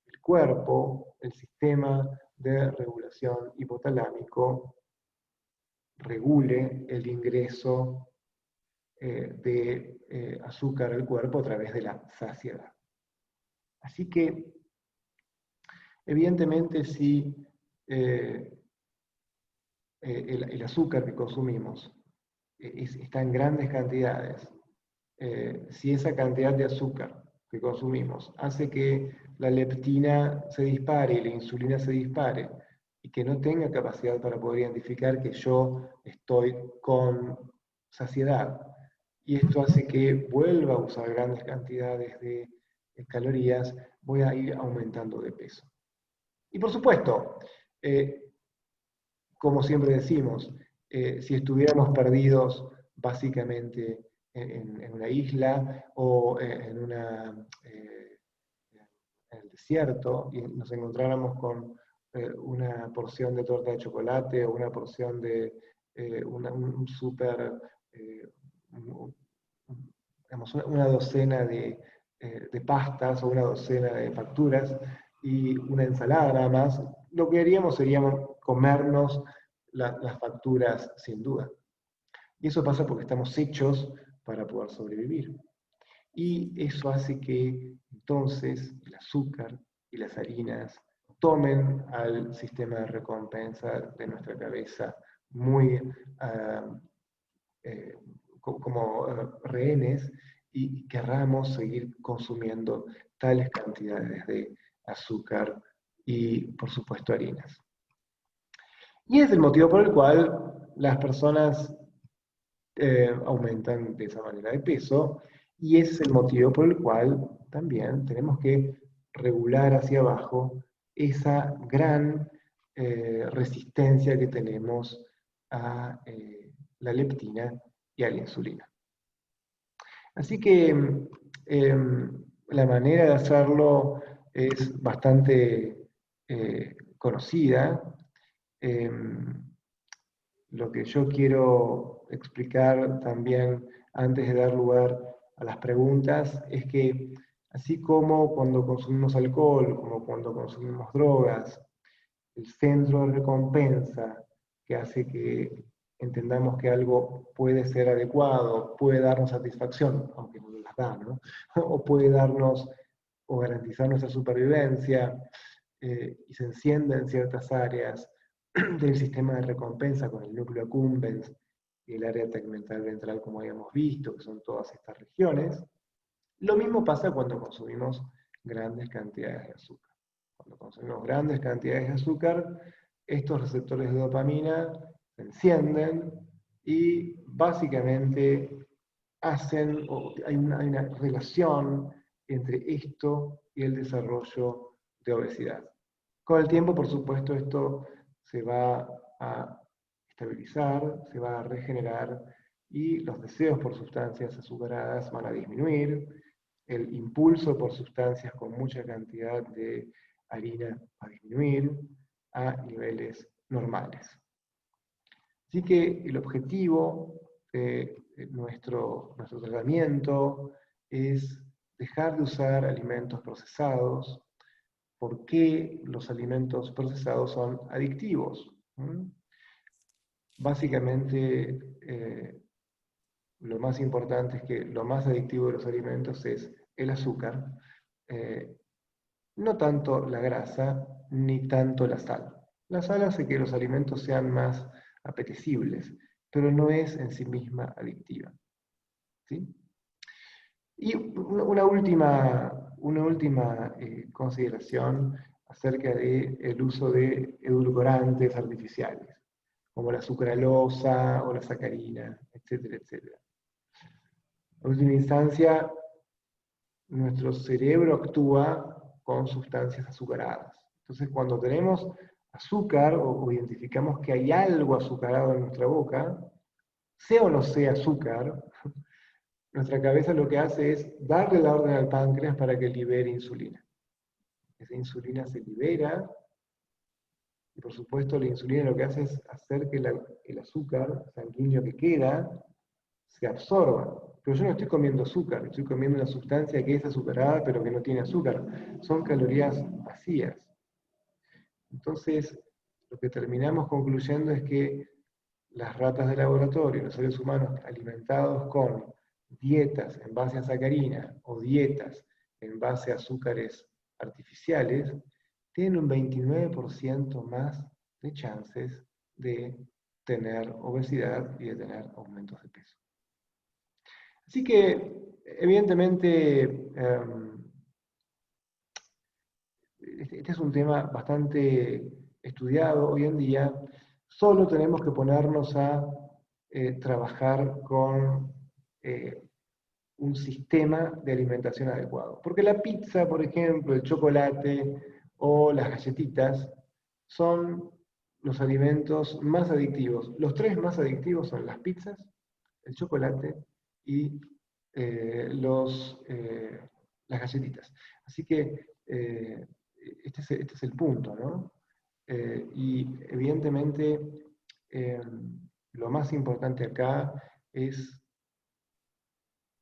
el cuerpo, el sistema de regulación hipotalámico, regule el ingreso de azúcar al cuerpo a través de la saciedad. Así que, evidentemente, si el azúcar que consumimos está en grandes cantidades, si esa cantidad de azúcar que consumimos hace que la leptina se dispare y la insulina se dispare, y que no tenga capacidad para poder identificar que yo estoy con saciedad, y esto hace que vuelva a usar grandes cantidades de calorías, voy a ir aumentando de peso. Y por supuesto, como siempre decimos, si estuviéramos perdidos básicamente en una isla o en el desierto y nos encontráramos con una porción de torta de chocolate o una porción de un súper, digamos, una docena de pastas o una docena de facturas y una ensalada nada más, lo que haríamos sería comernos las facturas sin duda. Y eso pasa porque estamos hechos para poder sobrevivir. Y eso hace que entonces el azúcar y las harinas tomen al sistema de recompensa de nuestra cabeza muy como rehenes, y querramos seguir consumiendo tales cantidades de azúcar y, por supuesto, harinas. Y es el motivo por el cual las personas aumentan de esa manera de peso, y ese es el motivo por el cual también tenemos que regular hacia abajo esa gran resistencia que tenemos a la leptina y a la insulina. Así que la manera de hacerlo es bastante conocida. Lo que yo quiero explicar también antes de dar lugar a las preguntas es que así como cuando consumimos alcohol, como cuando consumimos drogas, el centro de recompensa que hace que entendamos que algo puede ser adecuado, puede darnos satisfacción, aunque no nos la da, ¿no? O puede darnos o garantizar nuestra supervivencia, y se enciende en ciertas áreas del sistema de recompensa con el núcleo accumbens y el área tegmental ventral, como habíamos visto, que son todas estas regiones. Lo mismo pasa cuando consumimos grandes cantidades de azúcar. Cuando consumimos grandes cantidades de azúcar, estos receptores de dopamina se encienden y básicamente hay una relación entre esto y el desarrollo de obesidad. Con el tiempo, por supuesto, esto se va a estabilizar, se va a regenerar, y los deseos por sustancias azucaradas van a disminuir, el impulso por sustancias con mucha cantidad de harina va a disminuir a niveles normales. Así que el objetivo de nuestro tratamiento es dejar de usar alimentos procesados. ¿Por qué los alimentos procesados son adictivos? Básicamente, lo más importante es que lo más adictivo de los alimentos es el azúcar, eh, no tanto la grasa, ni tanto la sal. La sal hace que los alimentos sean más apetecibles, pero no es en sí misma adictiva. ¿Sí? Y una última consideración acerca del uso de edulcorantes artificiales, como la sucralosa o la sacarina, etcétera, etcétera. En última instancia, nuestro cerebro actúa con sustancias azucaradas. Entonces, cuando tenemos azúcar o identificamos que hay algo azucarado en nuestra boca, sea o no sea azúcar, nuestra cabeza lo que hace es darle la orden al páncreas para que libere insulina. Esa insulina se libera, y por supuesto la insulina lo que hace es hacer que el azúcar sanguíneo que queda se absorba. Pero yo no estoy comiendo azúcar, estoy comiendo una sustancia que es azucarada pero que no tiene azúcar. Son calorías vacías. Entonces, lo que terminamos concluyendo es que las ratas de laboratorio, los seres humanos alimentados con dietas en base a sacarina o dietas en base a azúcares artificiales, tienen un 29% más de chances de tener obesidad y de tener aumentos de peso. Así que, evidentemente, este es un tema bastante estudiado hoy en día. Solo tenemos que ponernos a trabajar con un sistema de alimentación adecuado. Porque la pizza, por ejemplo, el chocolate o las galletitas son los alimentos más adictivos. Los tres más adictivos son las pizzas, el chocolate y las galletitas. Así que este es el punto, ¿no? Y evidentemente lo más importante acá es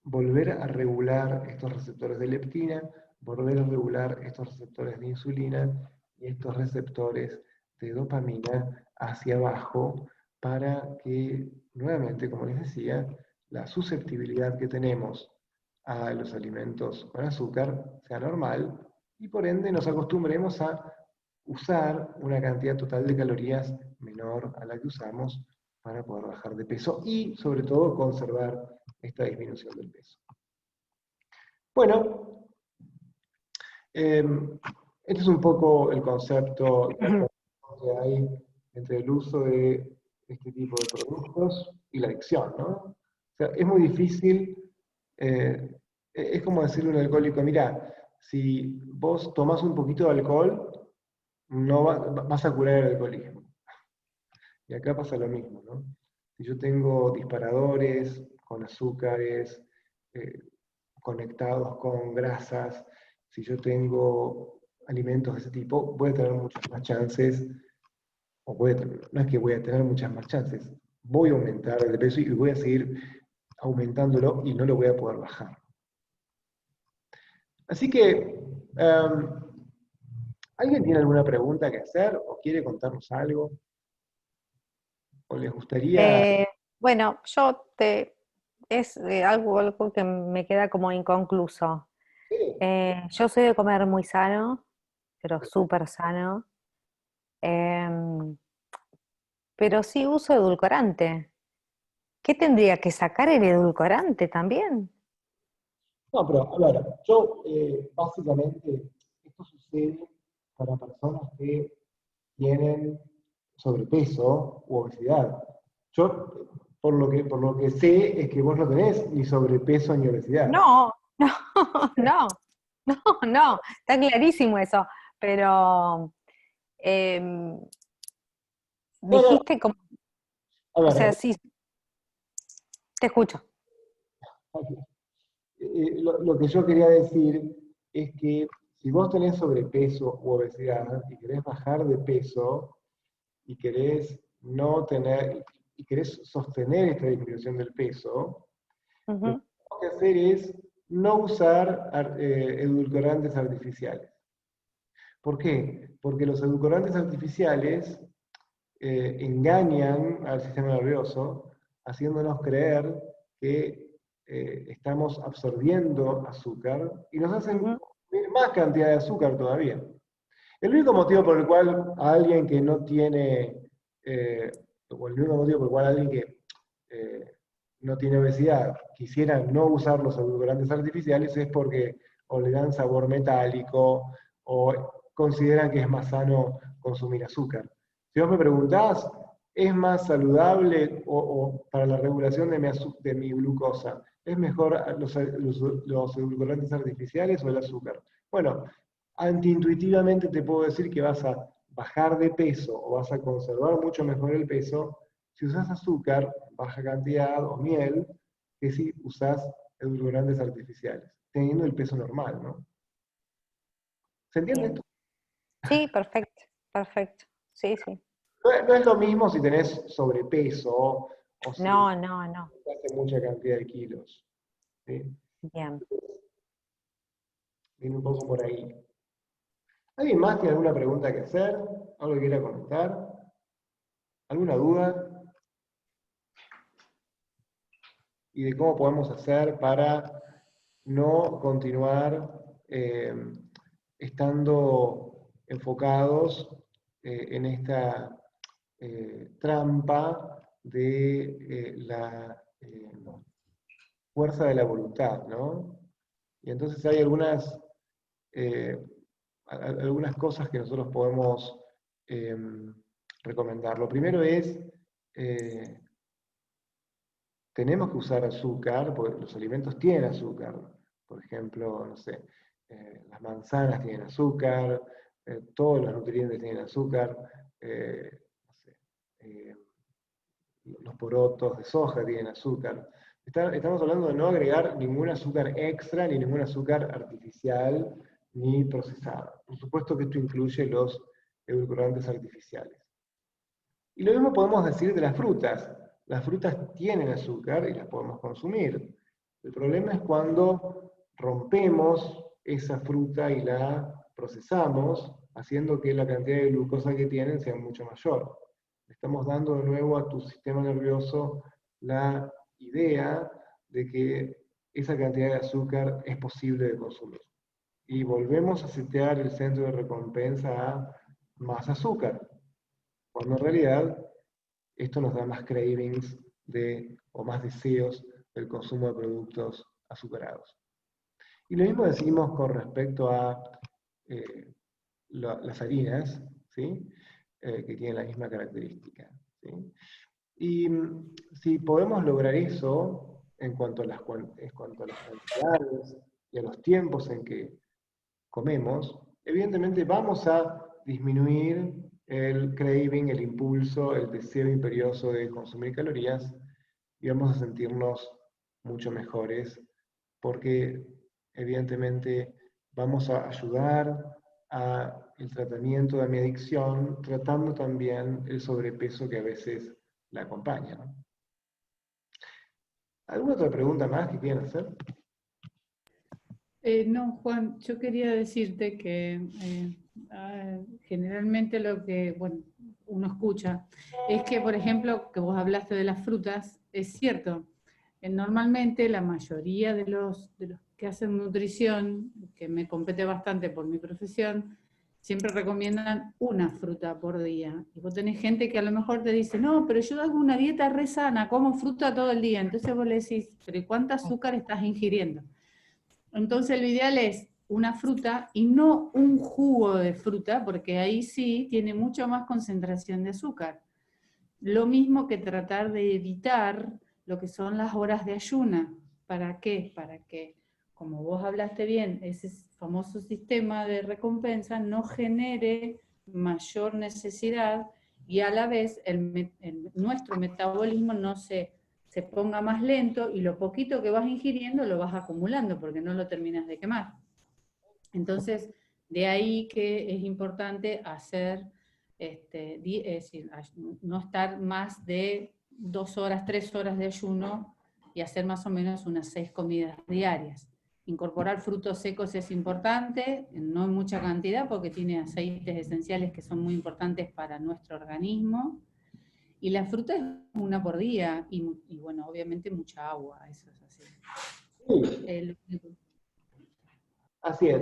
volver a regular estos receptores de leptina, volver a regular estos receptores de insulina y estos receptores de dopamina hacia abajo para que, nuevamente, como les decía, la susceptibilidad que tenemos a los alimentos con azúcar sea normal y por ende nos acostumbremos a usar una cantidad total de calorías menor a la que usamos para poder bajar de peso y sobre todo conservar esta disminución del peso. Bueno, este es un poco el concepto que hay entre el uso de este tipo de productos y la adicción, ¿no? O sea, es muy difícil, es como decirle a un alcohólico, mira, si vos tomás un poquito de alcohol, no vas a curar el alcoholismo. Y acá pasa lo mismo, ¿no? Si yo tengo disparadores con azúcares conectados con grasas, si yo tengo alimentos de ese tipo, voy a tener muchas más chances, no es que voy a tener muchas más chances, voy a aumentar el peso y voy a seguir aumentándolo y no lo voy a poder bajar. Así que, ¿alguien tiene alguna pregunta que hacer o quiere contarnos algo? ¿O les gustaría? Bueno, es algo que me queda como inconcluso. Sí. Yo soy de comer muy sano, pero súper sano, em, pero sí uso edulcorante. ¿Qué tendría que sacar el edulcorante también? No, pero a ver, yo básicamente esto sucede para personas que tienen sobrepeso u obesidad. Yo, por lo que sé, es que vos no tenés ni sobrepeso ni obesidad. No, no, no, no, no, está clarísimo eso, pero em, No, no, dijiste como, a o ver, sea, sí, te escucho. lo que yo quería decir es que si vos tenés sobrepeso u obesidad y querés bajar de peso y querés no tener, y querés sostener esta disminución del peso, lo que Ujú. tenemos que hacer es no usar edulcorantes artificiales. ¿Por qué? Porque los edulcorantes artificiales engañan al sistema nervioso, haciéndonos creer que estamos absorbiendo azúcar y nos hacen Ujú. consumir más cantidad de azúcar todavía. El único motivo por el cual a alguien que no tiene, o el único motivo por el cual alguien que no tiene obesidad quisiera no usar los edulcorantes artificiales es porque o le dan sabor metálico o consideran que es más sano consumir azúcar. Si vos me preguntás, ¿es más saludable o para la regulación de mi glucosa? ¿Es mejor los edulcorantes artificiales o el azúcar? Bueno, antiintuitivamente te puedo decir que vas a bajar de peso o vas a conservar mucho mejor el peso si usas azúcar, baja cantidad o miel, que si usas edulcorantes artificiales, teniendo el peso normal, ¿no? ¿Se entiende esto? Bien. Sí, perfecto, perfecto. Sí, sí. No es lo mismo si tenés sobrepeso o si No, no, no. hace mucha cantidad de kilos. ¿Sí? Bien. Viene un poco por ahí. ¿Alguien más tiene alguna pregunta que hacer? ¿Algo que quiera comentar? ¿Alguna duda? ¿Y de cómo podemos hacer para no continuar estando enfocados en esta trampa de la fuerza de la voluntad, ¿no? Y entonces hay eh, algunas cosas que nosotros podemos eh, recomendar. Lo primero es, eh, tenemos que usar azúcar, porque los alimentos tienen azúcar. Por ejemplo, no sé, las manzanas tienen azúcar, todos los nutrientes tienen azúcar, no sé, eh, los porotos de soja tienen azúcar. Estamos hablando de no agregar ningún azúcar extra, ni ningún azúcar artificial, ni procesado. Por supuesto que esto incluye los edulcorantes artificiales. Y lo mismo podemos decir de las frutas. Las frutas tienen azúcar y las podemos consumir. El problema es cuando rompemos esa fruta y la procesamos, haciendo que la cantidad de glucosa que tienen sea mucho mayor. Estamos dando de nuevo a tu sistema nervioso la idea de que esa cantidad de azúcar es posible de consumir. Y volvemos a setear el centro de recompensa a más azúcar, cuando en realidad esto nos da más cravings o más deseos del consumo de productos azucarados. Y lo mismo decimos con respecto a eh, las harinas, ¿sí? Que tienen la misma característica. ¿Sí? Y si podemos lograr eso en cuanto a las cantidades y a los tiempos en que comemos, evidentemente vamos a disminuir el craving, el impulso, el deseo imperioso de consumir calorías y vamos a sentirnos mucho mejores porque evidentemente vamos a ayudar a el tratamiento de mi adicción, tratando también el sobrepeso que a veces la acompaña, ¿no? ¿Alguna otra pregunta más que quieran hacer? No, Juan, yo quería decirte que generalmente lo que bueno, uno escucha es que, por ejemplo, que vos hablaste de las frutas, es cierto. Normalmente la mayoría de los que hacen nutrición, que me compete bastante por mi profesión, siempre recomiendan una fruta por día. Y vos tenés gente que a lo mejor te dice, no, pero yo hago una dieta re sana, como fruta todo el día. Entonces vos le decís, pero ¿y cuánta azúcar estás ingiriendo? Entonces lo ideal es una fruta y no un jugo de fruta, porque ahí sí tiene mucho más concentración de azúcar. Lo mismo que tratar de evitar lo que son las horas de ayuna. ¿Para qué? Para que, como vos hablaste bien, ese famoso sistema de recompensa no genere mayor necesidad y a la vez nuestro metabolismo no se ponga más lento y lo poquito que vas ingiriendo lo vas acumulando porque no lo terminas de quemar. Entonces, de ahí que es importante hacer, es decir, no estar más de 2 horas, 3 horas de ayuno y hacer más o menos unas 6 comidas diarias. incorporar frutos secos es importante, no en mucha cantidad porque tiene aceites esenciales que son muy importantes para nuestro organismo. Y la fruta es una por día, y bueno, obviamente mucha agua, eso es así. Así es.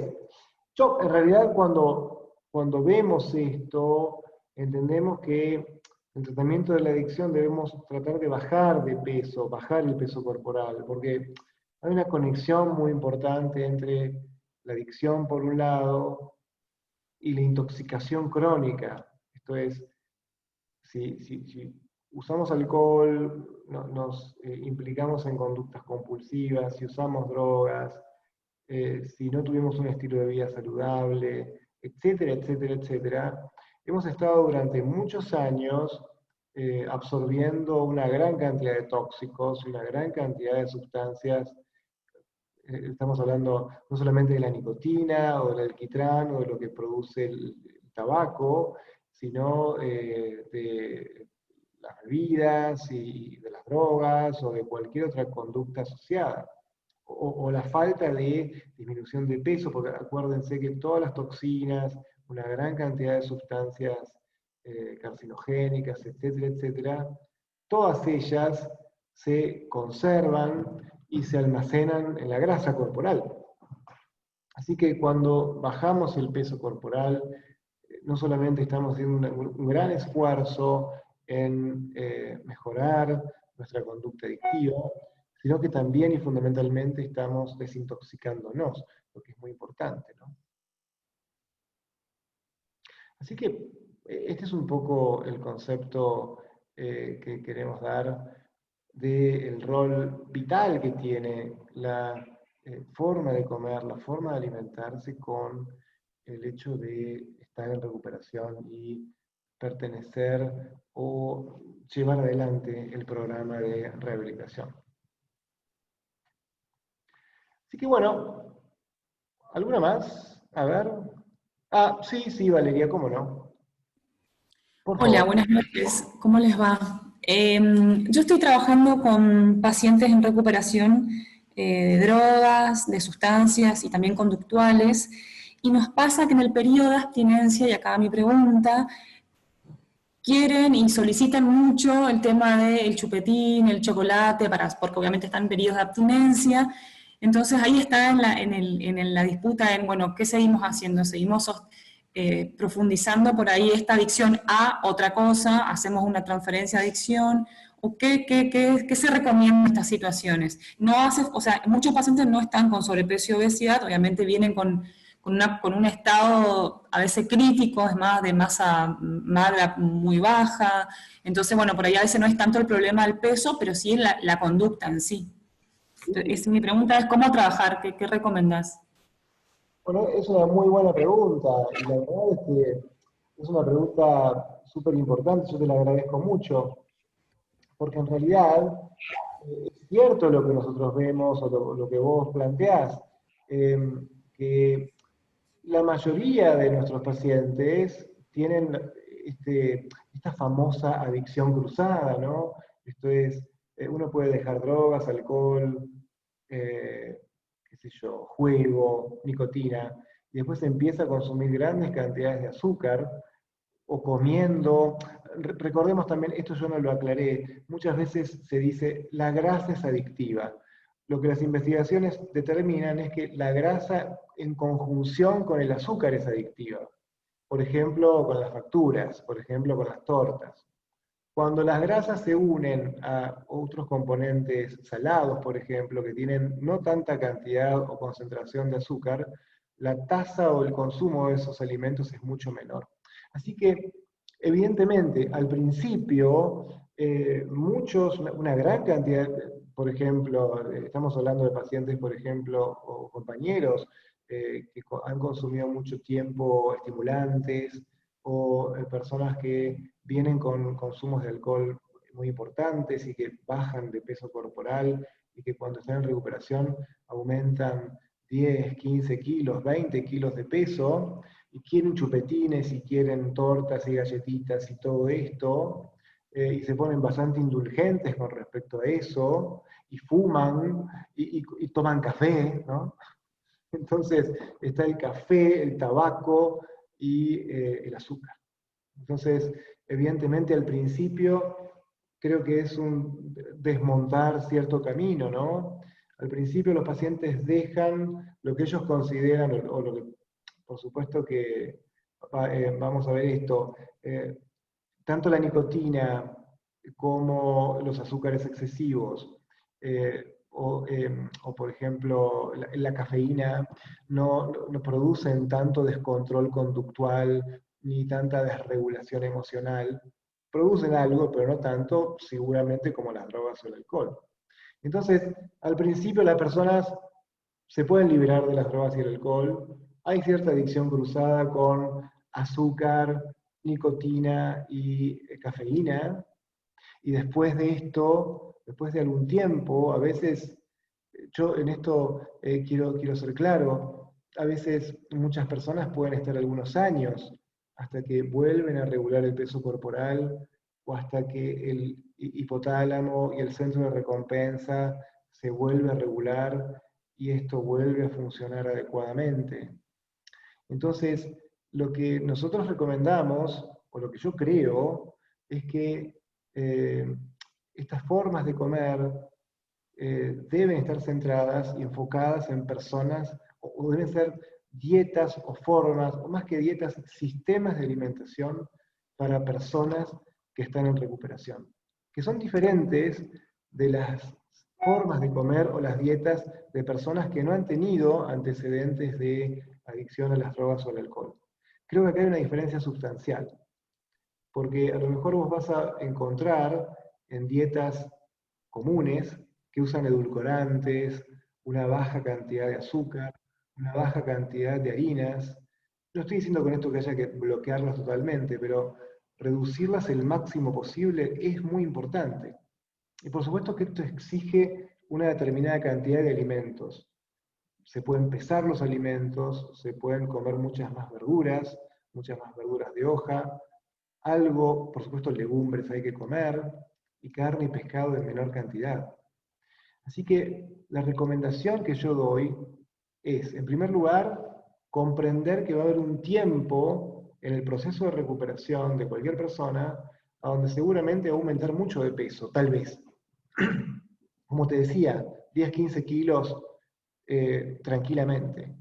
Yo, en realidad, cuando vemos esto, entendemos que el tratamiento de la adicción debemos tratar de bajar de peso, bajar el peso corporal, porque hay una conexión muy importante entre la adicción por un lado y la intoxicación crónica. Esto es, si usamos alcohol, nos implicamos en conductas compulsivas, si usamos drogas, si no tuvimos un estilo de vida saludable, etcétera, etcétera, etcétera, hemos estado durante muchos años absorbiendo una gran cantidad de tóxicos, una gran cantidad de sustancias. Estamos hablando no solamente de la nicotina o del alquitrán o de lo que produce el tabaco, sino de las bebidas y de las drogas o de cualquier otra conducta asociada. O la falta de disminución de peso, porque acuérdense que todas las toxinas, una gran cantidad de sustancias carcinogénicas, etcétera, etcétera, todas ellas se conservan y se almacenan en la grasa corporal. Así que cuando bajamos el peso corporal, no solamente estamos haciendo un gran esfuerzo en mejorar nuestra conducta adictiva, sino que también y fundamentalmente estamos desintoxicándonos, lo que es muy importante, ¿no? Así que este es un poco el concepto que queremos dar del rol vital que tiene la forma de comer, la forma de alimentarse con el hecho de estar en recuperación y pertenecer o llevar adelante el programa de rehabilitación. Así que bueno, ¿alguna más? A ver. Ah, sí, Valeria, ¿cómo no? Por Hola, favor. buenas noches. ¿Cómo les va? Yo estoy trabajando con pacientes en recuperación de drogas, de sustancias y también conductuales, y nos pasa que en el periodo de abstinencia, y acá va mi pregunta, quieren y solicitan mucho el tema del chupetín, el chocolate, porque obviamente están en periodos de abstinencia. Entonces ahí está en la disputa en, bueno, ¿qué seguimos haciendo? ¿Seguimos profundizando por ahí esta adicción a otra cosa? ¿Hacemos una transferencia de adicción? ¿O qué se recomienda en estas situaciones? O sea, muchos pacientes no están con sobrepeso y obesidad, obviamente vienen con un estado a veces crítico, es más de masa magra muy baja. Entonces, bueno, por ahí a veces no es tanto el problema del peso, pero sí la conducta en sí. Mi pregunta es, ¿cómo trabajar? ¿Qué recomendás? Bueno, es una muy buena pregunta, y la verdad es que es una pregunta súper importante, yo te la agradezco mucho, porque en realidad es cierto lo que nosotros vemos o lo que vos planteás, que la mayoría de nuestros pacientes tienen esta famosa adicción cruzada, ¿no? Esto es, uno puede dejar drogas, alcohol, qué sé yo, juego, nicotina, y después empieza a consumir grandes cantidades de azúcar, o comiendo. Recordemos también, esto yo no lo aclaré, muchas veces se dice la grasa es adictiva. Lo que las investigaciones determinan es que la grasa en conjunción con el azúcar es adictiva. Por ejemplo, con las facturas, por ejemplo, con las tortas. Cuando las grasas se unen a otros componentes salados, por ejemplo, que tienen no tanta cantidad o concentración de azúcar, la tasa o el consumo de esos alimentos es mucho menor. Así que, evidentemente, al principio, una gran cantidad, por ejemplo, estamos hablando de pacientes, por ejemplo, o compañeros que han consumido mucho tiempo estimulantes, o personas que vienen con consumos de alcohol muy importantes y que bajan de peso corporal y que cuando están en recuperación aumentan 10, 15 kilos, 20 kilos de peso, y quieren chupetines y quieren tortas y galletitas y todo esto, y se ponen bastante indulgentes con respecto a eso, y fuman, y toman café, ¿no? Entonces está el café, el tabaco y el azúcar. Entonces, evidentemente al principio creo que es un desmontar cierto camino, ¿no? Al principio los pacientes dejan lo que ellos consideran, o lo que, por supuesto que, vamos a ver esto, tanto la nicotina como los azúcares excesivos, o por ejemplo la cafeína, no producen tanto descontrol conductual ni tanta desregulación emocional. Producen algo, pero no tanto seguramente como las drogas o el alcohol. Entonces, al principio las personas se pueden liberar de las drogas y el alcohol. Hay cierta adicción cruzada con azúcar, nicotina y cafeína. Y después de esto, después de algún tiempo, a veces, yo en esto quiero ser claro, a veces muchas personas pueden estar algunos años hasta que vuelven a regular el peso corporal o hasta que el hipotálamo y el centro de recompensa se vuelve a regular y esto vuelve a funcionar adecuadamente. Entonces, lo que nosotros recomendamos, o lo que yo creo, es que estas formas de comer deben estar centradas y enfocadas en personas, o deben ser dietas o formas, o más que dietas, sistemas de alimentación para personas que están en recuperación, que son diferentes de las formas de comer o las dietas de personas que no han tenido antecedentes de adicción a las drogas o al alcohol. Creo que acá hay una diferencia sustancial, porque a lo mejor vos vas a encontrar en dietas comunes que usan edulcorantes, una baja cantidad de azúcar, una baja cantidad de harinas. No estoy diciendo con esto que haya que bloquearlas totalmente, pero reducirlas el máximo posible es muy importante. Y por supuesto que esto exige una determinada cantidad de alimentos. Se pueden pesar los alimentos, se pueden comer muchas más verduras de hoja, algo, por supuesto, legumbres hay que comer, y carne y pescado en menor cantidad. Así que la recomendación que yo doy es, en primer lugar, comprender que va a haber un tiempo en el proceso de recuperación de cualquier persona a donde seguramente va a aumentar mucho de peso, tal vez. Como te decía, 10, 15 kilos tranquilamente.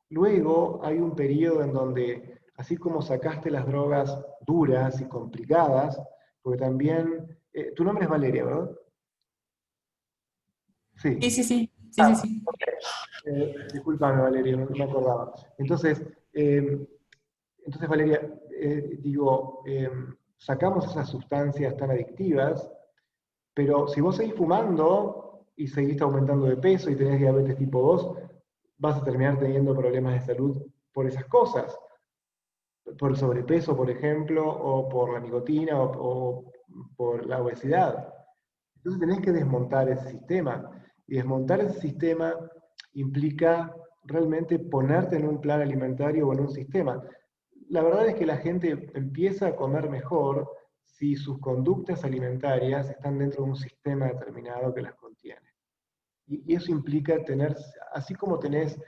Luego hay un periodo en donde, así como sacaste las drogas duras y complicadas, porque también, tu nombre es Valeria, ¿verdad? Sí. Sí, sí, sí, sí, sí, Ah, sí. ok. Discúlpame, Valeria, no me acordaba. Entonces, Valeria, sacamos esas sustancias tan adictivas, pero si vos seguís fumando y seguís aumentando de peso y tenés diabetes tipo 2, vas a terminar teniendo problemas de salud por esas cosas. Por el sobrepeso, por ejemplo, o por la nicotina, o por la obesidad. Entonces tenés que desmontar ese sistema. Y desmontar ese sistema implica realmente ponerte en un plan alimentario o en un sistema. La verdad es que la gente empieza a comer mejor si sus conductas alimentarias están dentro de un sistema determinado que las contiene. Y eso implica tener, así como tenés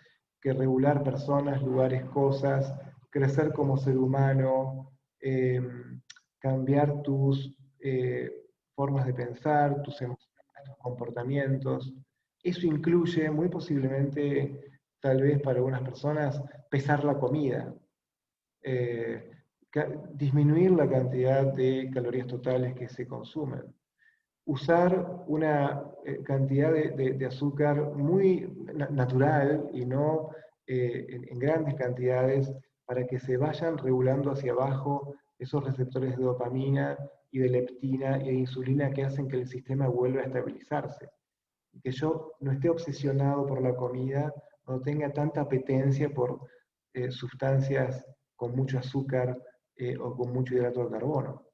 que regular personas, lugares, cosas, crecer como ser humano, cambiar tus formas de pensar, tus emociones, tus comportamientos. Eso incluye muy posiblemente, tal vez para algunas personas, pesar la comida, eh, disminuir la cantidad de calorías totales que se consumen, usar una cantidad de azúcar muy natural y no en grandes cantidades para que se vayan regulando hacia abajo esos receptores de dopamina y de leptina y de insulina que hacen que el sistema vuelva a estabilizarse. Y que yo no esté obsesionado por la comida, no tenga tanta apetencia por sustancias con mucho azúcar o con mucho hidrato de carbono.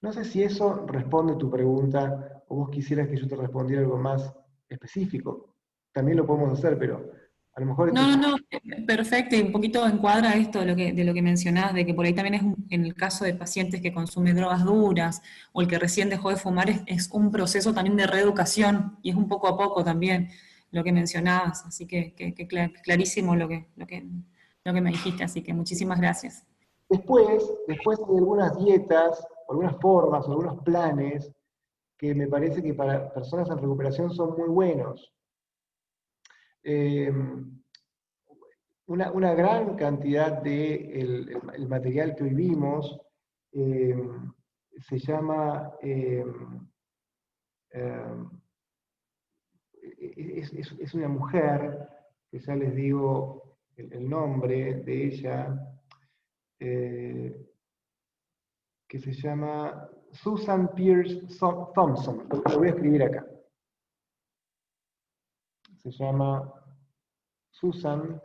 No sé si eso responde tu pregunta o vos quisieras que yo te respondiera algo más específico. También lo podemos hacer, pero a lo mejor esto No, es... no, perfecto, y un poquito encuadra esto de lo que mencionás, de que por ahí también es en el caso de pacientes que consumen drogas duras o el que recién dejó de fumar, es un proceso también de reeducación y es un poco a poco también. lo que mencionabas, así que clarísimo lo que me dijiste, así que muchísimas gracias. Después hay algunas dietas, algunas formas, algunos planes que me parece que para personas en recuperación son muy buenos. Una gran cantidad de el material que hoy vimos se llama, es una mujer, que ya les digo el nombre de ella, que se llama Susan Pierce Thompson. Lo voy a escribir acá. Se llama Susan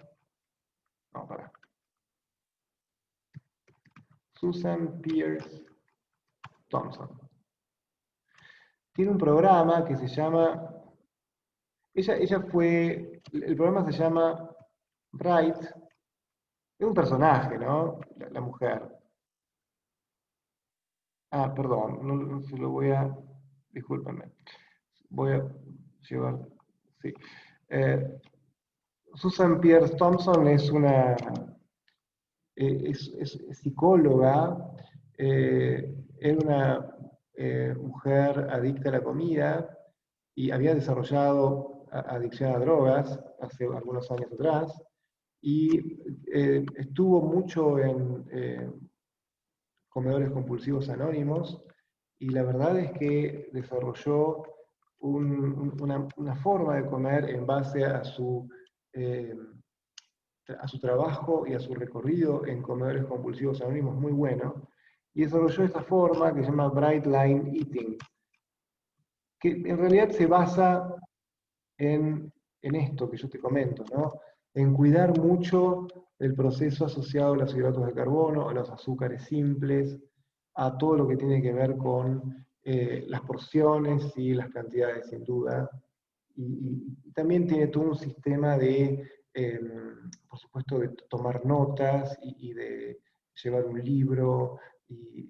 Pierce Thompson. Tiene un programa que se llama, el programa se llama Bright, es un personaje, ¿no? La mujer. Perdón, no se lo voy a, discúlpenme, voy a llevar, sí. Susan Pierce Thompson es una es psicóloga, era una mujer adicta a la comida y había desarrollado adicción a drogas hace algunos años atrás, y estuvo mucho en comedores compulsivos anónimos, y la verdad es que desarrolló una forma de comer en base a su trabajo y a su recorrido en comedores compulsivos anónimos muy bueno, y desarrolló esta forma que se llama Bright Line Eating, que en realidad se basa en esto que yo te comento, ¿no? En cuidar mucho el proceso asociado a los hidratos de carbono, a los azúcares simples, a todo lo que tiene que ver con las porciones y las cantidades, sin duda. Y también tiene todo un sistema de, por supuesto, de tomar notas y de llevar un libro y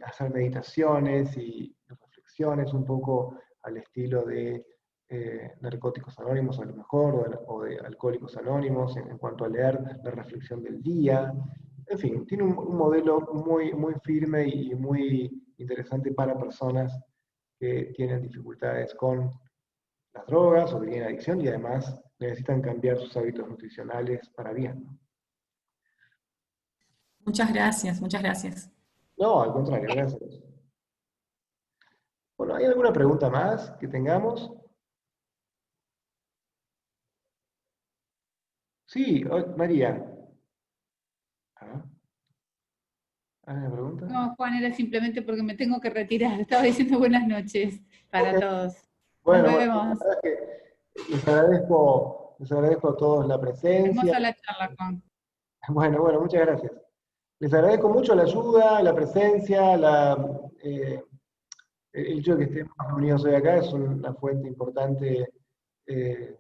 hacer meditaciones y reflexiones un poco al estilo de Narcóticos Anónimos a lo mejor, o de Alcohólicos Anónimos, en cuanto a leer la reflexión del día. En fin, tiene un modelo muy, muy firme y muy interesante para personas que tienen dificultades con las drogas o que tienen adicción y además necesitan cambiar sus hábitos nutricionales para bien. Muchas gracias, muchas gracias. No, al contrario, gracias. Bueno, ¿hay alguna pregunta más que tengamos? Sí, María. ¿Hay una pregunta? No, Juan, era simplemente porque me tengo que retirar. Estaba diciendo buenas noches para todos. Bueno, Nos vemos. la verdad es que les agradezco a todos la presencia. Hermosa la charla, Juan. Bueno, muchas gracias. Les agradezco mucho la ayuda, la presencia, el hecho de que estemos reunidos hoy acá es una fuente importante de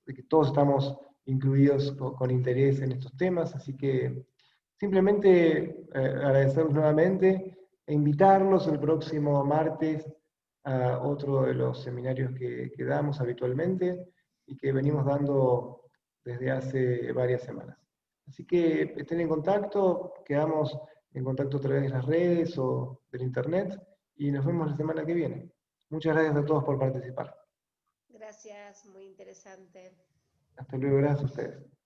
que todos estamos incluidos con interés en estos temas, así que simplemente agradecerlos nuevamente e invitarlos el próximo martes a otro de los seminarios que damos habitualmente y que venimos dando desde hace varias semanas. Así que estén en contacto, quedamos en contacto a través de las redes o del internet y nos vemos la semana que viene. Muchas gracias a todos por participar. Gracias, muy interesante. Hasta luego, gracias a ustedes.